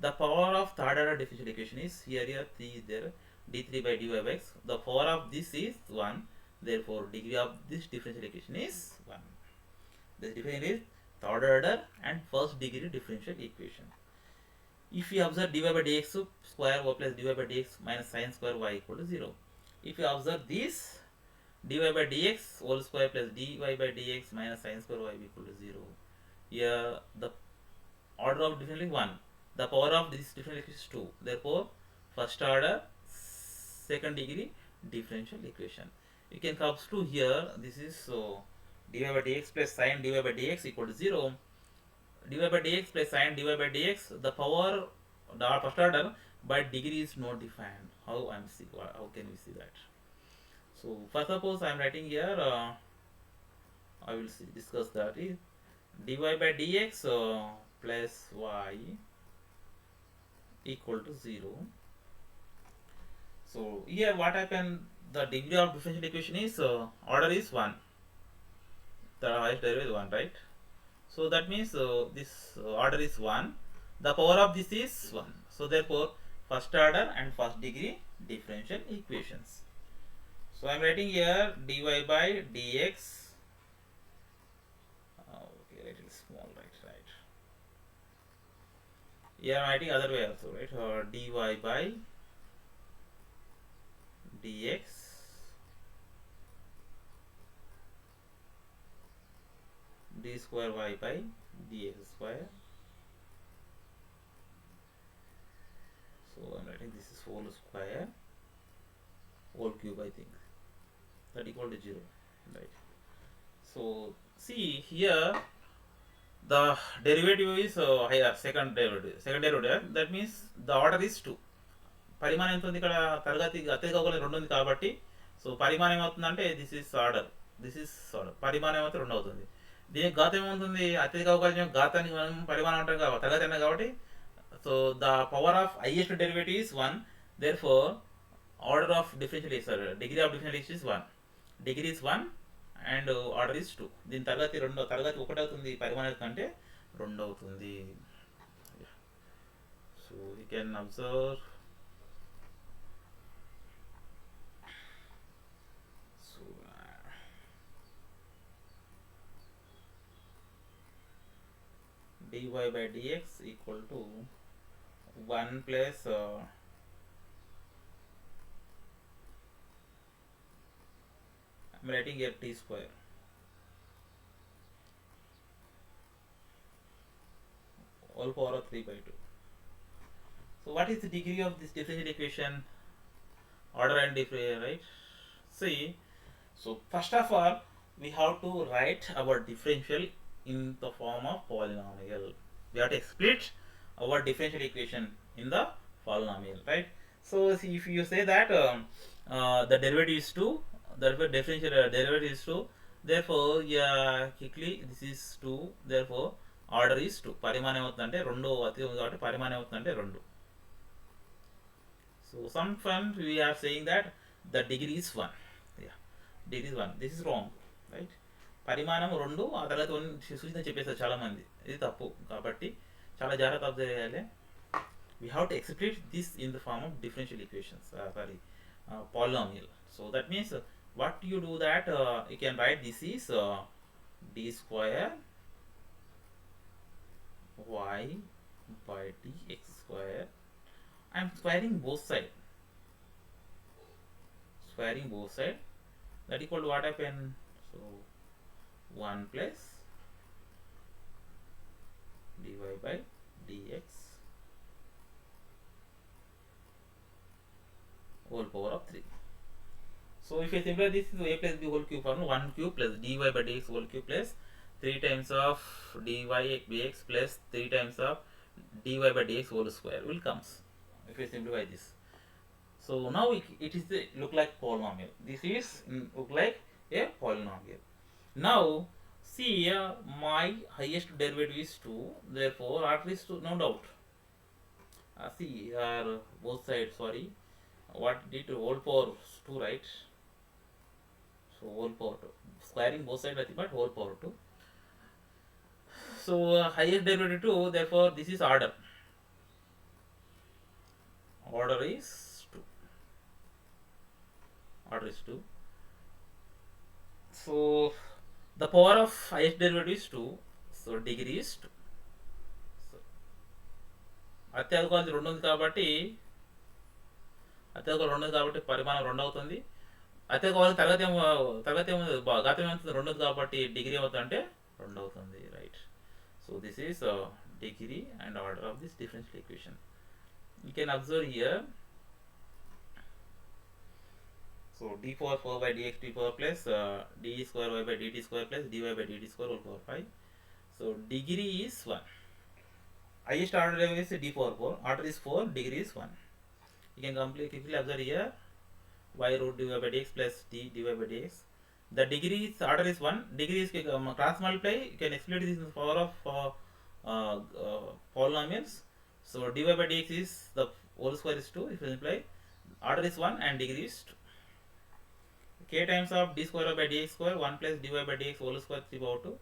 the power of third order differential equation is here 3 is there, d3 by dy by x. The power of this is 1, therefore degree of this differential equation is 1. The difference is third order and first degree differential equation. If you observe dy by dx square y plus dy by dx minus sin square y equal to 0. If you observe this dy by dx whole square plus dy by dx minus sin square y equal to 0. Here the order of differential is 1. The power of this differential equation is 2. Therefore first order second degree differential equation. You can substitute here. This is dy by dx plus sin dy by dx equal to 0. dy by dx plus sin dy by dx, the power the first order by degree is not defined. How can we see that? So first suppose I am writing here I will discuss that is dy by dx plus y equal to 0. So here what happened, the degree of differential equation is order is 1, the highest derivative is 1, right? So that means this order is 1, the power of this is 1. So therefore first order and first degree differential equations. So I am writing here dy by dx, okay, little small, right? Here I am writing other way also, right? Dy by dx d square y by dx square. So I am writing this is whole square whole cube, I think that equal to 0, right? So see here the derivative is higher, second derivative, that means the order is 2. పరిమాణం ఎంత ఉంది ఇక్కడ, తరగతి అత్యధిక అవకలనం 2 ఉంది కాబట్టి so పరిమాణం ఏమవుతుందంటే దిస్ ఇస్ ఆర్డర్, పరిమాణం ఏమైతే 2 అవుతుంది. దీనికి ఘాతం ఏమవుతుంది, అత్యధిక అవకలనం ఘాతానికి మనం పరిమాణం అంటాం కాబట్టి తరగతి అన్నాం కాబట్టి so the power of highest derivative is 1, therefore order of differential degree of differential is 1, degree is 1 and order is 2. దీని తరగతి 1 అవుతుంది, పరిమాణం కంటే 2 అవుతుంది. So you can observe. So dy by dx equal to 1 plus I'm writing here t square all power of 3 by 2. So what is the degree of this differential equation? Order and differential, right? See, so first of all we have to write our differential in the form of polynomial. We have to split our differential equation in the polynomial, right? So see, if you say that the derivative is 2, therefore differential derivative is 2, therefore yeah, quickly this is 2, therefore order is 2. పరిమాణం అవుతుందంటే 2 అతి ఉంది కాబట్టి పరిమాణం అవుతుందంటే 2. So sometimes we are saying that the degree is 1. Yeah, degree is 1. This is wrong, right? పరిమాణం 2 ఆ తర్వాత సూచన చెప్పేస్తారు చాలామంది, ఇది తప్పు. కాబట్టి చాలా జాగ్రత్త అబ్జర్వ్ చేయాలి. We have to express this in the form of differential equations, polynomial. So that means what you do that you can write this is d square y by dx square. I am squaring both sides. That equal to what happen? So 1 plus dy by dx whole power of 3. So if you simplify this is a plus b whole cube form, 1 cube plus dy by dx whole cube plus 3 times of dy dx plus 3 times of dy by dx whole square will comes if you simplify this. So now it is look like polynomial. This is look like a polynomial. Now see my highest derivative is 2, therefore order is 2, no doubt. See both sides, sorry, what did whole power 2, right? So whole power 2, squaring both sides nothing but whole power 2. So highest derivative 2, therefore this is order is 2. Order is 2. So the power of highest derivative is 2, so degree is 2. So అత్యధికాలు 2 ఉంది కాబట్టి పరిమాణం 2 అవుతుంది. అత్యధికాలు తరగతి ఘాతం ఏమవుతుంది 2 ఉంది కాబట్టి degree ఏమవుతుందంటే 2 అవుతుంది, right? So this is degree and order of this differential equation. You can observe here. So d power 4 by dx t power plus d square y by dt square plus dy by dt square whole power 5. So degree is 1. Highest order is d power 4. Order is 4. Degree is 1. You can quickly observe here y root dy by dx plus d dy by dx. The degree is order is 1. Degree is cross multiply. You can exploit this in the power of polynomials. So dy by dx is the whole square is 2. If you multiply, order is 1 and degree is 2. K times of d square by dx square 1 plus dy by dx whole square 3 over 2.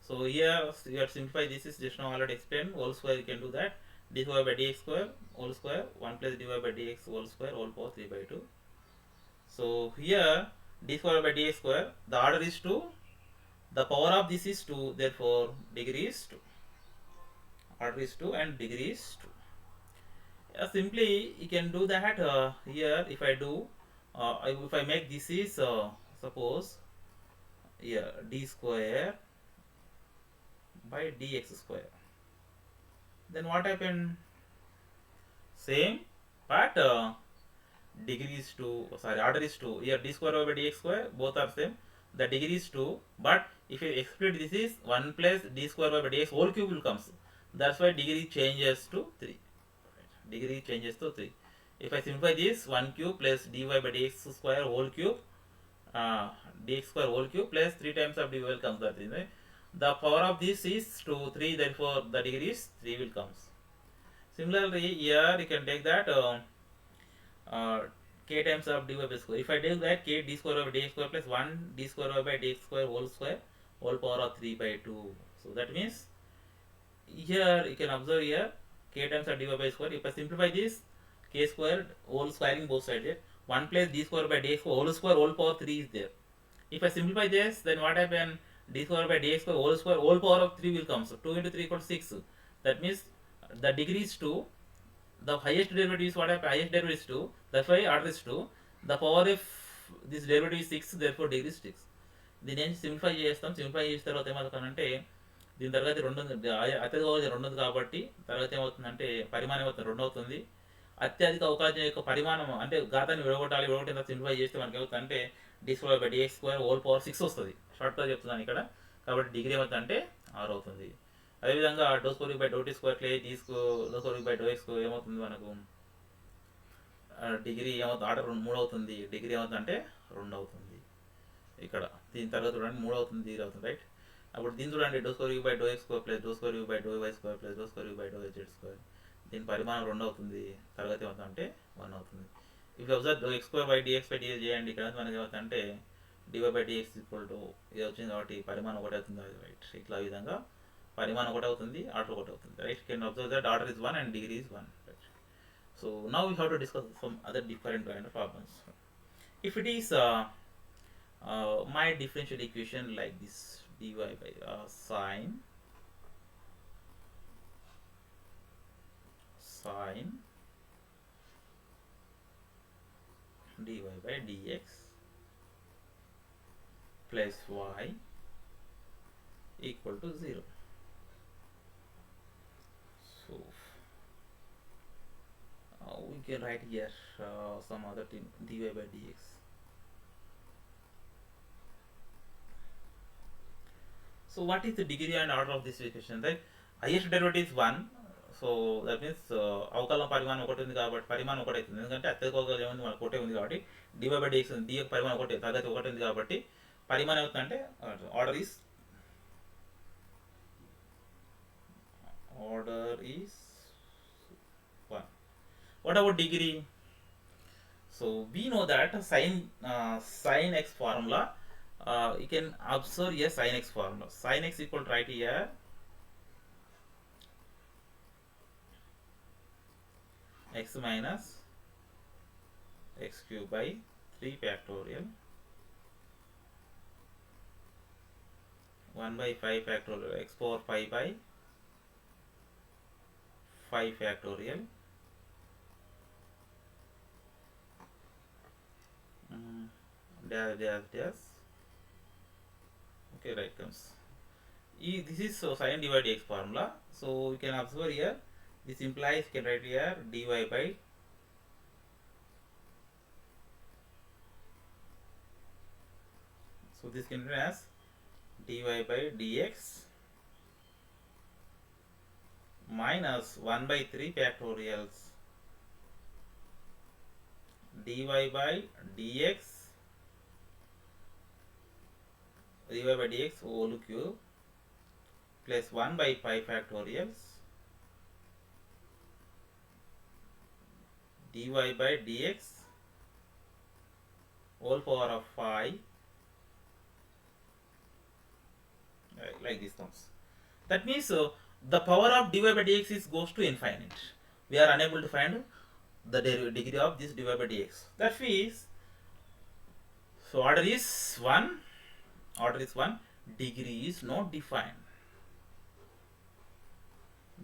So here you have to simplify. This is just now already explained. Whole square you can do that. D square by dx square whole square 1 plus dy by dx whole square whole power 3 by 2. So here d square by dx square, the order is 2. The power of this is 2. Therefore degree is 2. Order is 2 and degree is 2. Simply you can do that here. If I do if I make this is suppose here d square by dx square, then what happened? Same, but degree is 2, sorry, order is 2. Here d square by dx square both are same, the degree is 2, but if you split this is 1 plus d square by dx whole cube will comes. That's why degree changes to 3. Degree changes to 3. If I simplify this, 1 cube plus dy by dx square whole cube, dx square whole cube plus 3 times of dy will come. That is, the power of this is 2, 3, therefore the degree is 3 will comes. Similarly, here you can take that uh, k times of dy by square. If I take that k d square by dx square plus 1 d square by dx square whole power of 3 by 2. So that means here you can observe here k times of dy by square. If I simplify this, k square whole squaring both sides here, 1 plus d square by dx square whole power 3 is there. If I simplify this, then what happen? D square by dx square whole power of 3 will come. So 2 into 3 equals 6. That means the degree is 2. The highest derivative is what happen? Highest derivative is 2. That's why order is 2. The power of this derivative is 6. Therefore degree is 6. దీని ఏం simplify చేస్తాం. Simplify చేసిన తర్వాత ఏమవుతుందంటే దీని తరగతి 2 అత్యధిక అవకాశం 2 కాబట్టి తరగతి ఏమవుతుందంటే పరిమాణం ఏమవుతుంది 2 అవుతుంది. అత్యధిక అవకాశం యొక్క పరిమాణం అంటే ఘాతాన్ని విడగొట్టిన తర్వాత సింప్లిఫై చేస్తే మనకి ఏమవుతుందంటే D square by DX square whole power 6 వస్తుంది. షార్ట్గా చెప్తున్నాను ఇక్కడ. కాబట్టి డిగ్రీ ఏమవుతుందంటే 6 అవుతుంది. అదేవిధంగా dou square by dou T square క్లే D dou square by do X ఏమవుతుంది మనకు డిగ్రీ ఏమవుతుంది ఆర్డర్ 3 అవుతుంది. డిగ్రీ ఏమవుతుందంటే 2 అవుతుంది. ఇక్కడ దీని తర్వాత చూడండి 3 అవుతుంది, డిగ్రీ అవుతుంది, రైట్. అప్పుడు దీన్ని చూడండి do square by do X square plus do square by do why square plus do square by do z square. దీని పరిమాణం 2 అవుతుంది. తరగతి ఏమవుతుందంటే 1 అవుతుంది. If observe do X square by dx by dx చేయండి. ఇక్కడ మనకి ఏమవుతుందంటే dy by dx equal to ఇది వచ్చింది కాబట్టి పరిమాణం 1 అవుతుంది, రైట్. ఇట్లా ఈ విధంగా పరిమాణం 1 అవుతుంది, ఆర్డర్ 1 అవుతుంది, right. Can observe that order is 1 and degree is 1, right. So now we have to discuss some other different kind of problems. If it is my differential equation like this, dy by sine dy by dx plus y equal to 0. So we can write here some other thing, dy by dx. So what is the degree and order of this equation? Right, highest derivative is 1. So that means అవకలన పరిమాణం 1 ఉంది కాబట్టి పరిమాణం 1 అవుతుంది. ఎందుకంటే అత్యధిక అవకలనం ఏముంది మనకు 1 ఉంది కాబట్టి dy by dx ఉంది. d యొక్క పరిమాణం 1, తరగతి 1 ఉంది కాబట్టి పరిమాణం అవుతుందంటే order is 1. What about degree? So we know that sin x formula, you can observe here sin x formula. Sin x equal to right here x minus x cube by 3 factorial 1 by 5 factorial x power 5 by 5 factorial dash. Okay, right comes. This is sin dy dx formula. So you can observe here. This implies you can write here dy by so this can be as dy by dx minus 1 by 3 factorials dy by dx whole cube plus 1 by 5 factorials dy by dx whole power of 5, like this comes. That means the power of dy by dx is goes to infinite. We are unable to find the degree of this dy by dx. That means so order is 1, degree is not defined.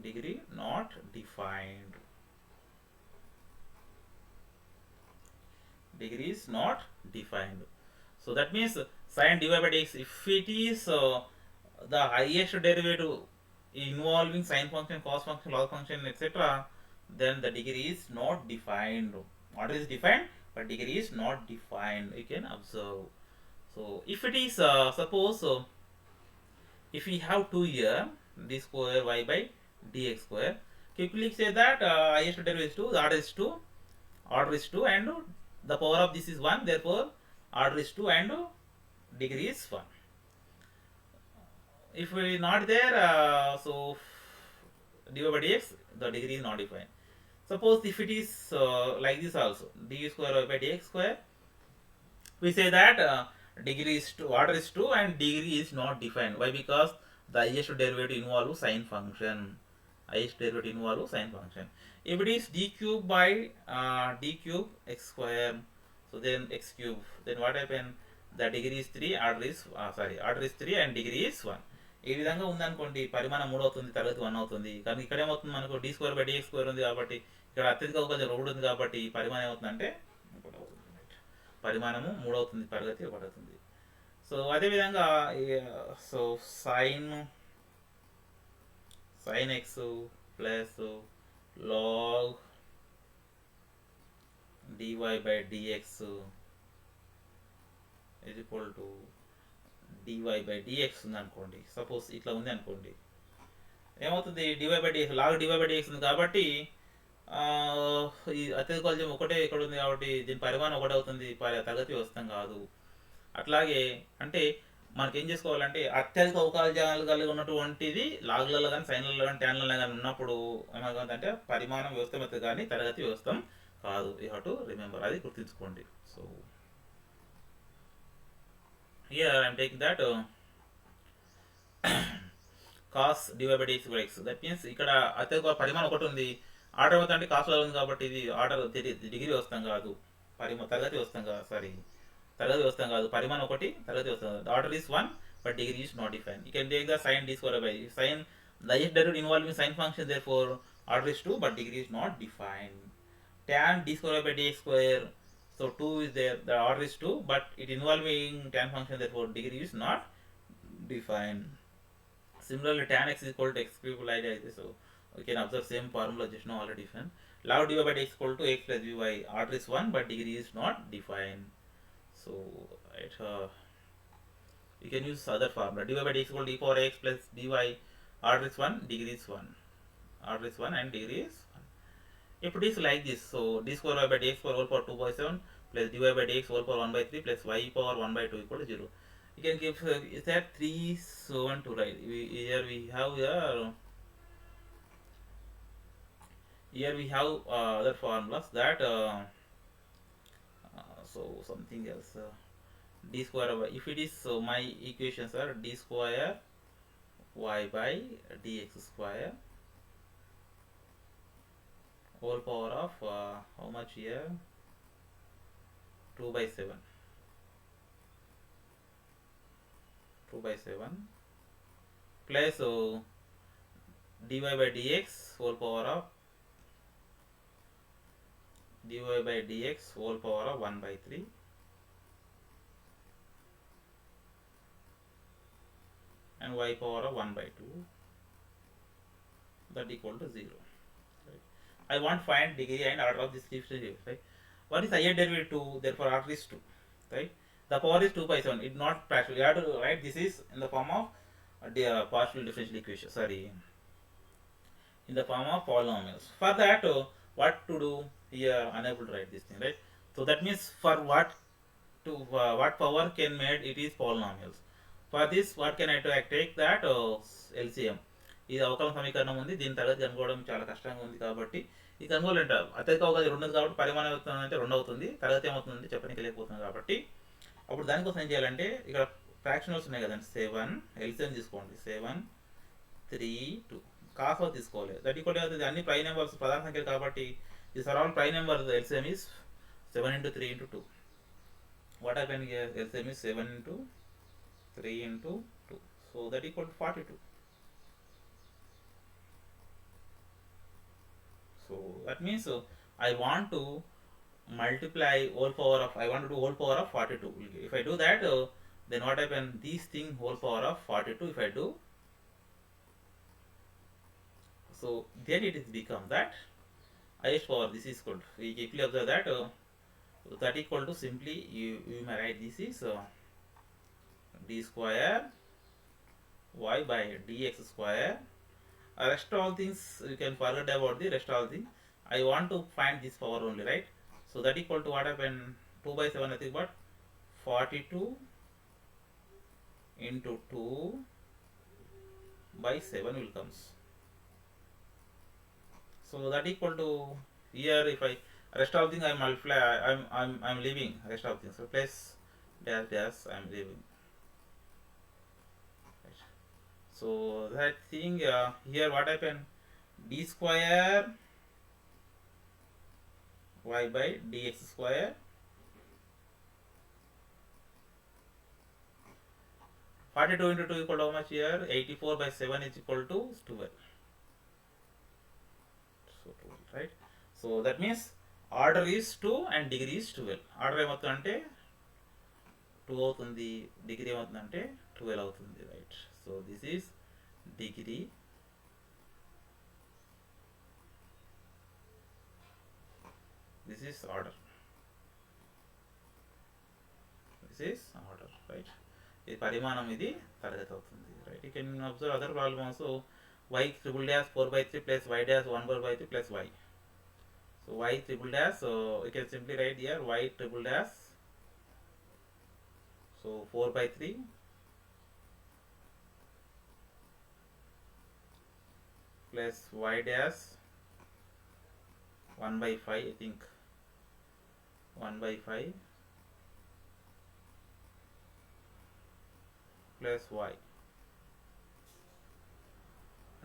Degree not defined. Degree is not defined. So that means sin dy by dx, if it is the highest derivative involving sine function, cos function, log function, etc., then the degree is not defined. Order is defined, but degree is not defined. You can observe. So if it is suppose if we have 2 here, d square y by dx square, quickly say that highest derivative is 2, the order is 2. order is 2 and the power of this is 1, therefore order is 2 and degree is 1. If it is not there, so dy by dx, the degree is not defined. Suppose if it is like this also, du square by dx square, we say that degree is 2, order is 2 and degree is not defined. Why? Because the highest derivative involves sine function. Highest derivative involves sine function. If it is d cube by d cube x square, so then x cube, then what happen? The degree is 3, order is order is 3 and degree is 1. ఈ విధంగా ఉందనుకోండి, పరిమాణం 3 అవుతుంది, తరగతి 1 అవుతుంది. కానీ ఇక్కడ ఏమవుతుంది, మనకు d square by dx square ఉంది కాబట్టి, ఇక్కడ అత్యధిక అవకాశం 2 ఉంది కాబట్టి పరిమాణం ఏమవుతుందంటే పరిమాణము 3 అవుతుంది, తరగతి 1 అవుతుంది. సో అదేవిధంగా so sign X plus log dy by dx is equal to dy by dx ఉంది అనుకోండి. సపోజ్ ఇట్లా ఉంది అనుకోండి, ఏమవుతుంది, dy by dx log dy by dx ఉంది కాబట్టి ఈ అత్యధిక కొలజం ఒకటే ఇక్కడ ఉంది కాబట్టి దీని పరిమాణం ఒకటే అవుతుంది, తరగతి వ్యవస్థం కాదు. అట్లాగే అంటే మనకి ఏం చేసుకోవాలంటే అత్యధిక అవకాశాలు కలిగి ఉన్నటువంటిది లాగ్లలో కానీ సైన్లలో కానీ ట్యాన్లలో కానీ ఉన్నప్పుడు ఏమవుతుందంటే పరిమాణం వ్యవస్థ అవుతుంది కానీ తరగతి వ్యవస్థం కాదు. యూ హ్యావ్ టు రిమెంబర్, అది గుర్తుంచుకోండి. So here I'm taking that cos dy by dx x. That means ఇక్కడ అత్యధిక పరిమాణం ఒకటి ఉంది, ఆర్డర్ అవుతా అంటే కాస్ట్లో ఉంది కాబట్టి ఇది ఆర్డర్ డిగ్రీ వస్తాం కాదు, తరగతి వస్తాం కాదు, తరగతి వ్యవస్థం కాదు, పరిమాణం ఒకటి, తరగతి వ్యవస్థ కాదు. Order is 1 but degree is not define. You can take the sine d square by sine the highest derivative involving sine function, therefore order is 2 but degree is not defined. Tan d square by dx square, so 2 is there, the order is 2 but it involving tan function, therefore degree is not defined. Similarly tan x is equal to x cube like this, so we can observe same formula just now already defined. Log dy by dx equal to x plus by, order is 1 but degree is not defined. So you can use other formula, dy by dx equal to e power x plus dy, order is 1, degree is 1, order is 1 and degree is 1. If it is like this, so d square y by dx square whole power 2 by 7 plus dy by dx whole power 1 by 3 plus y power 1 by 2 equal to 0. You can give is that 3 so on to write. Here we have other formulas that so something else, d square y, if it is, so my equations are d square y by dx square whole power of how much here, 2 by 7 plus dy by dx whole power of 1 by 3 and y power of 1 by 2, that equal to 0. Right? I want to find degree and order of this differential. Right? What is higher derivative 2? Therefore order is 2. Right? The power is 2 by 7. It's not partial. You have to write this is in the form of partial differential equation. In the form of polynomials. For that, what to do? Here unable to write this thing, right? So that means for what power can made, it is polynomials. For this, what can I do? I take that LCM. ఇది అవకలన సమీకరణం ఉంది, దీని తరగతి కనుక్కోవడం చాలా కష్టంగా ఉంది కాబట్టి ఇది కనుగోలంట. అత్యధిక అవకాశం 2 ఉంది కాబట్టి పరిమాణం అవుతుందంటే 2 అవుతుంది, తరగతి ఏమవుతుందంటే చెప్పడానికి లేకపోతుంది కాబట్టి అప్పుడు దానికోసం ఏం చేయాలంటే ఇక్కడ ఫ్రాక్షనల్స్ ఉన్నాయి కదండి, 7 LCM తీసుకోండి, 7 3 2 కాస్ తీసుకోవాలి. దట్ ఈక్వల్ అవుతుంది అన్ని ప్రైమ్ నెంబర్స్ ప్రధాన సంఖ్యలు కాబట్టి these are all prime numbers. The LCM is 7 into 3 into 2. What happened here? LCM is 7 into 3 into 2. So that equal to 42. So that means I want to multiply whole power of, I want to do whole power of 42. If I do that, then what happened? These thing whole power of 42 if I do. So then it is become that highest power, this is equal to, we quickly observe that that equal to, simply you may write this is d square y by dx square. Rest all things you can forget about the rest all things. I want to find this power only, right? So that equal to what happened? 2 by 7 nothing but 42 into 2 by 7 will comes. So that equal to, here if I rest of things I multiply, I'm leaving rest of things. So plus dash dash I'm leaving. Right. So that thing here what happened? D square y by dx square (42 into 2 equal to how much here? 84 by 7 is equal to 12. So 12, right? So that means order is 2 and degree is 12. Order ఏమవుతుందంటే 2 అవుతుంది, degree ఏమవుతుందంటే 12 అవుతుంది, right? So this is degree, this is order, this is order, right? ఇది పరిమాణం, ఇది తరగతి అవుతుంది, right? You can observe other problem also. y triple dash 4 by 3 plus y dash 1 by 3 plus y. So y triple dash, so you can simply write here y triple dash, so 4 by 3 plus y dash 1 by 5, I think 1 by 5 plus y.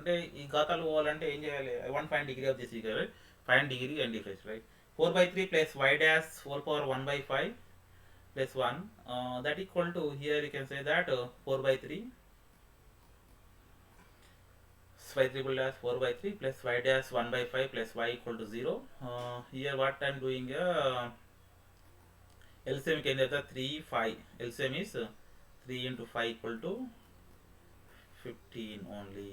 అంటే ఈ ఘాతాలు పోవాలంటే ఏం చేయాలి? I want find degree of this figure, right? Find degree and difference, right? 4 by 3 plus y dash 4 power 1 by 5 plus 1, that equal to, here you can say that 4 by 3 y triple dash 4 by 3 plus y dash 1 by 5 plus y equal to 0. Here what I am doing, LCM can get 3 5, LCM is 3 into 5 equal to 15 only.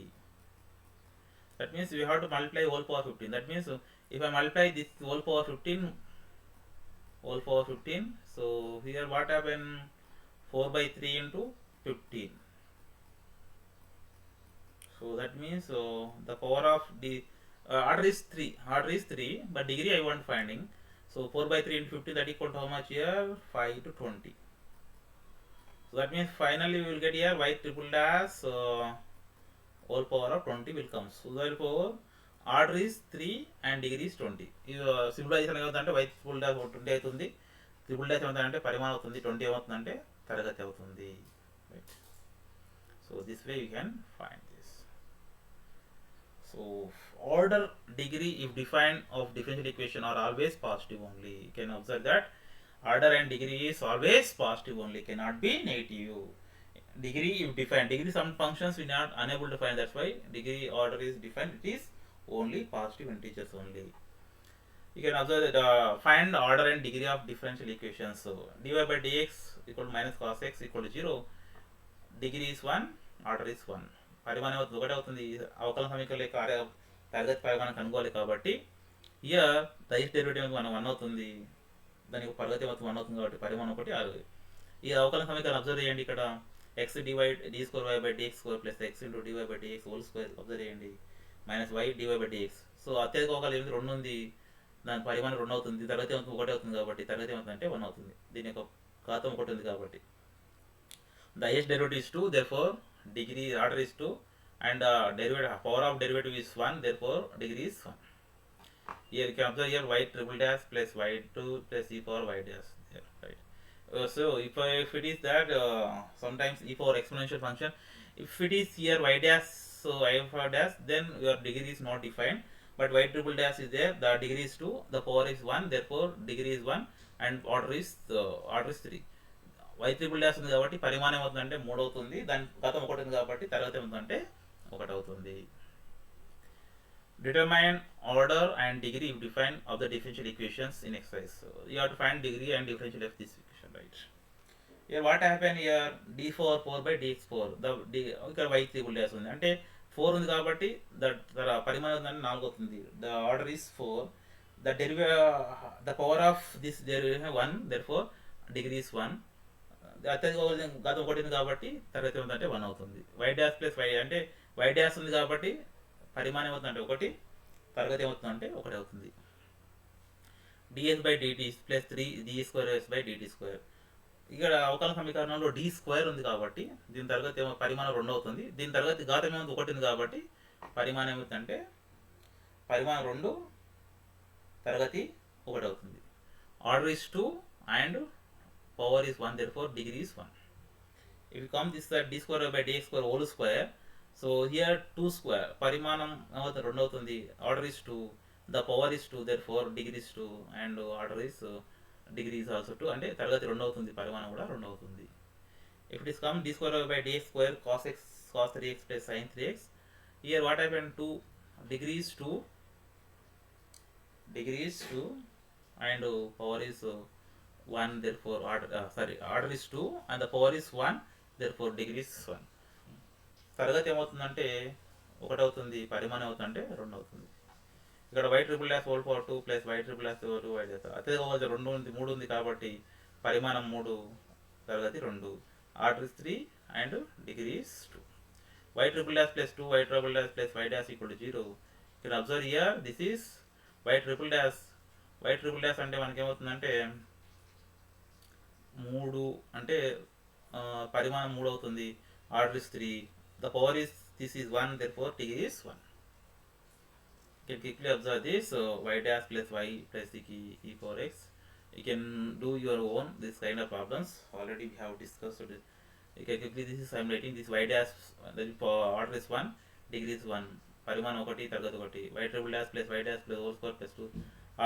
That means we have to multiply whole power 15. That means if I multiply this whole power 15, so here what happen? 4 by 3 into 15. So that means the power of the order is 3, but degree I want finding. So 4 by 3 into 15, that equal to how much here? 5 to 20. So that means finally we will get here y triple dash whole power of 20 will come. So therefore order is 3 and degree is 20. Simplification ఏమవుతుందంటే y triple dash 20 అవుతుంది, triple dash ఏమవుతుందంటే పరిమాణం అవుతుంది, 20 ఏమవుతుందంటే తరగతి అవుతుంది, right? So this way you can find this. So order, degree if defined of differential equation are always positive only. You can observe that order and degree is always positive only, cannot be negative. Degree if defined, degree some functions we are not unable to find, that's why degree order is defined, it is only positive integers only. You can observe that find order and degree of differential equations. So dy by dx equal to minus cos x equal to 0, degree is 1, order is 1. పరిమాణం ఒకటే అవుతుంది, అవకలన సమీకరణ యొక్క తరగతి పరిమాణం కనుగోవాలి కాబట్టి year right derivative మనం 1 అవుతుంది, దానికి పరిగతి మొత్తం 1 అవుతుంది కాబట్టి పరిమాణం ఒకటి 6. ఈ అవకలన సమీకరణం అబ్జర్వ్ చేయండి, ఇక్కడ x divide d square y by dx square plus x into dy by dx whole square observe చేయండి minus y dy by dx. So అత్యధిక అవకలనం ఏమిటి? 2 ఉంది, దాని పరిమాణం 2 అవుతుంది, తరగతి మొత్తం 1 అవుతుంది కాబట్టి తరగతి మొత్తం అంటే 1 అవుతుంది, దీని యొక్క ఘాతం 1 ఉంది కాబట్టి the highest derivative is 2, therefore degree order is 2, and derivative power of derivative is 1, therefore degree is 1. Here you can observe here y triple dash plus y2 plus e power y dash here, right? So if it is that sometimes e power exponential function, if it is here y dash, so y power dash, then your degree is not defined, but y triple dash is there, the degree is 2, the power is 1, therefore degree is 1 and order is 3. y triple dash ఉంది కాబట్టి పరిమాణం ఏమవుతుందంటే 3 అవుతుంది, దాని ఘాతం 1 ఉంది కాబట్టి తరగతి ఏమవుతుందంటే 1 అవుతుంది. Determine order and degree if defined of the differential equations in exercise. So you have to find degree and differential of this equation, right? Here what happened here? d4 4 by dx4, ఇక్కడ y triple dash ఉంది అంటే 4 ఉంది కాబట్టి పరిమాణం అంటే 4 అవుతుంది, the order is 4, the power of this derivative 1, therefore degree is 1, అత్యధిక ఘాతం 1 ఉంది కాబట్టి తరగతి ఏమవుతుందంటే 1 అవుతుంది. y dash ప్లస్ y అంటే y dash ఉంది కాబట్టి పరిమాణం ఏమవుతుందంటే 1, తరగతి ఏమవుతుందంటే 1 అవుతుంది. ds by dt plus 3 d square s by dt square. ఇక్కడ అవకలన సమీకరణంలో d స్క్వేర్ ఉంది కాబట్టి దీని తరగతి ఏమో పరిమాణం 2 అవుతుంది, దీని తరగతి ఘాతం ఏమో 1 ఉంది కాబట్టి పరిమాణం ఏమవుతుందంటే పరిమాణం 2 తరగతి 1 అవుతుంది. Order is 2 and power is 1, therefore degree is 1. If you come this d square by dx square whole square, so here 2 square పరిమాణం ఏమవుతుంది 2 అవుతుంది, order is 2, the power is 2, therefore degree is 2 and order is degree is also 2, అంటే తరగతి 2 అవుతుంది, పరిమాణం కూడా 2 అవుతుంది. If it is come d square by dx square cos x cos 3x plus sin 3x, here what happened, 2 degree is 2 and power is 1, therefore order is 2 and the power is 1, therefore degree is 1. తరగతి ఏమవుతుందంటే 1 అవుతుంది, పరిమాణం అవుతుందంటే 2 అవుతుంది. ఇక్కడ y triple dash whole power 2 plus y triple dash whole 2 y చేస్తారు, అత్యధిక 2 ఉంది 3 ఉంది కాబట్టి పరిమాణం 3 తరగతి 2, order is 3 and degree is 2. y triple dash plus 2 y triple dash plus y dash equal to 0. ఇక్కడ observe here this is y triple dash అంటే మనకి ఏమవుతుందంటే 3 అంటే పరిమాణం 3 అవుతుంది, order is 3, the power is this is 1, therefore degree is 1. You can quickly observe this, so y dash plus y plus the e power x. You can do your own this kind of problems, already we have discussed it. You can quickly, this is I am writing this y dash, the order is 1, degree is 1, పరిమాణం 1 తరగతి 1, y triple dash plus y dash plus whole square plus 2,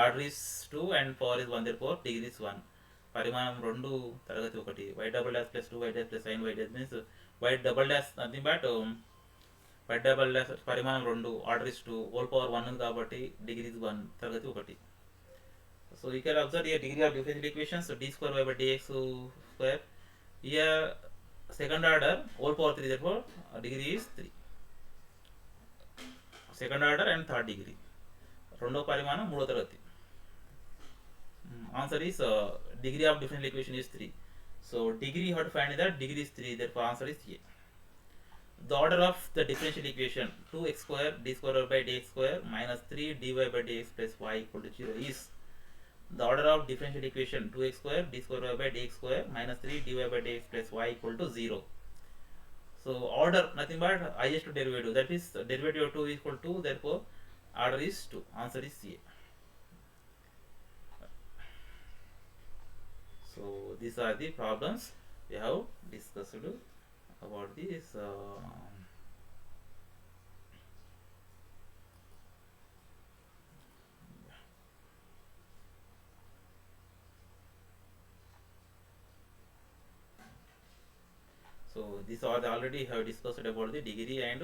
order is 2 and power is 1, therefore degree is 1, పరిమాణం 2 తరగతి 1, y double dash plus 2 y dash plus sin y dash means y double dash nothing but y double dash పరిమాణం 2, order is 2, whole power 1 ఉంది కాబట్టి degree is 1, తరగతి 1. So you can observe here degree of differential equations d square y by dx square, here second order whole power 3, therefore degree is 3, second order and third degree, రెండో పరిమాణం 3వ తరగతి. Answer is degree of differential equation is 3. So degree you have to find that degree is 3, therefore answer is A. The order of the differential equation 2x square d square by dx square minus 3 dy by dx plus y equal to 0 is, the order of differential equation 2x square d square by dx square minus 3 dy by dx plus y equal to 0. So order nothing but highest derivative, that is derivative of 2 is equal to 2, therefore order is 2, answer is A. So these are the problems we have discussed about this so these are already have discussed about the degree and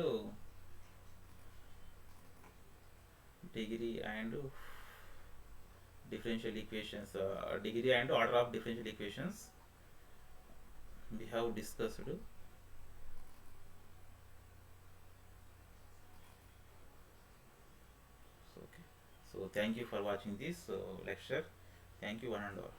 differential equations, degree and order of differential equations we have discussed. So thank you for watching this lecture. Thank you one and all.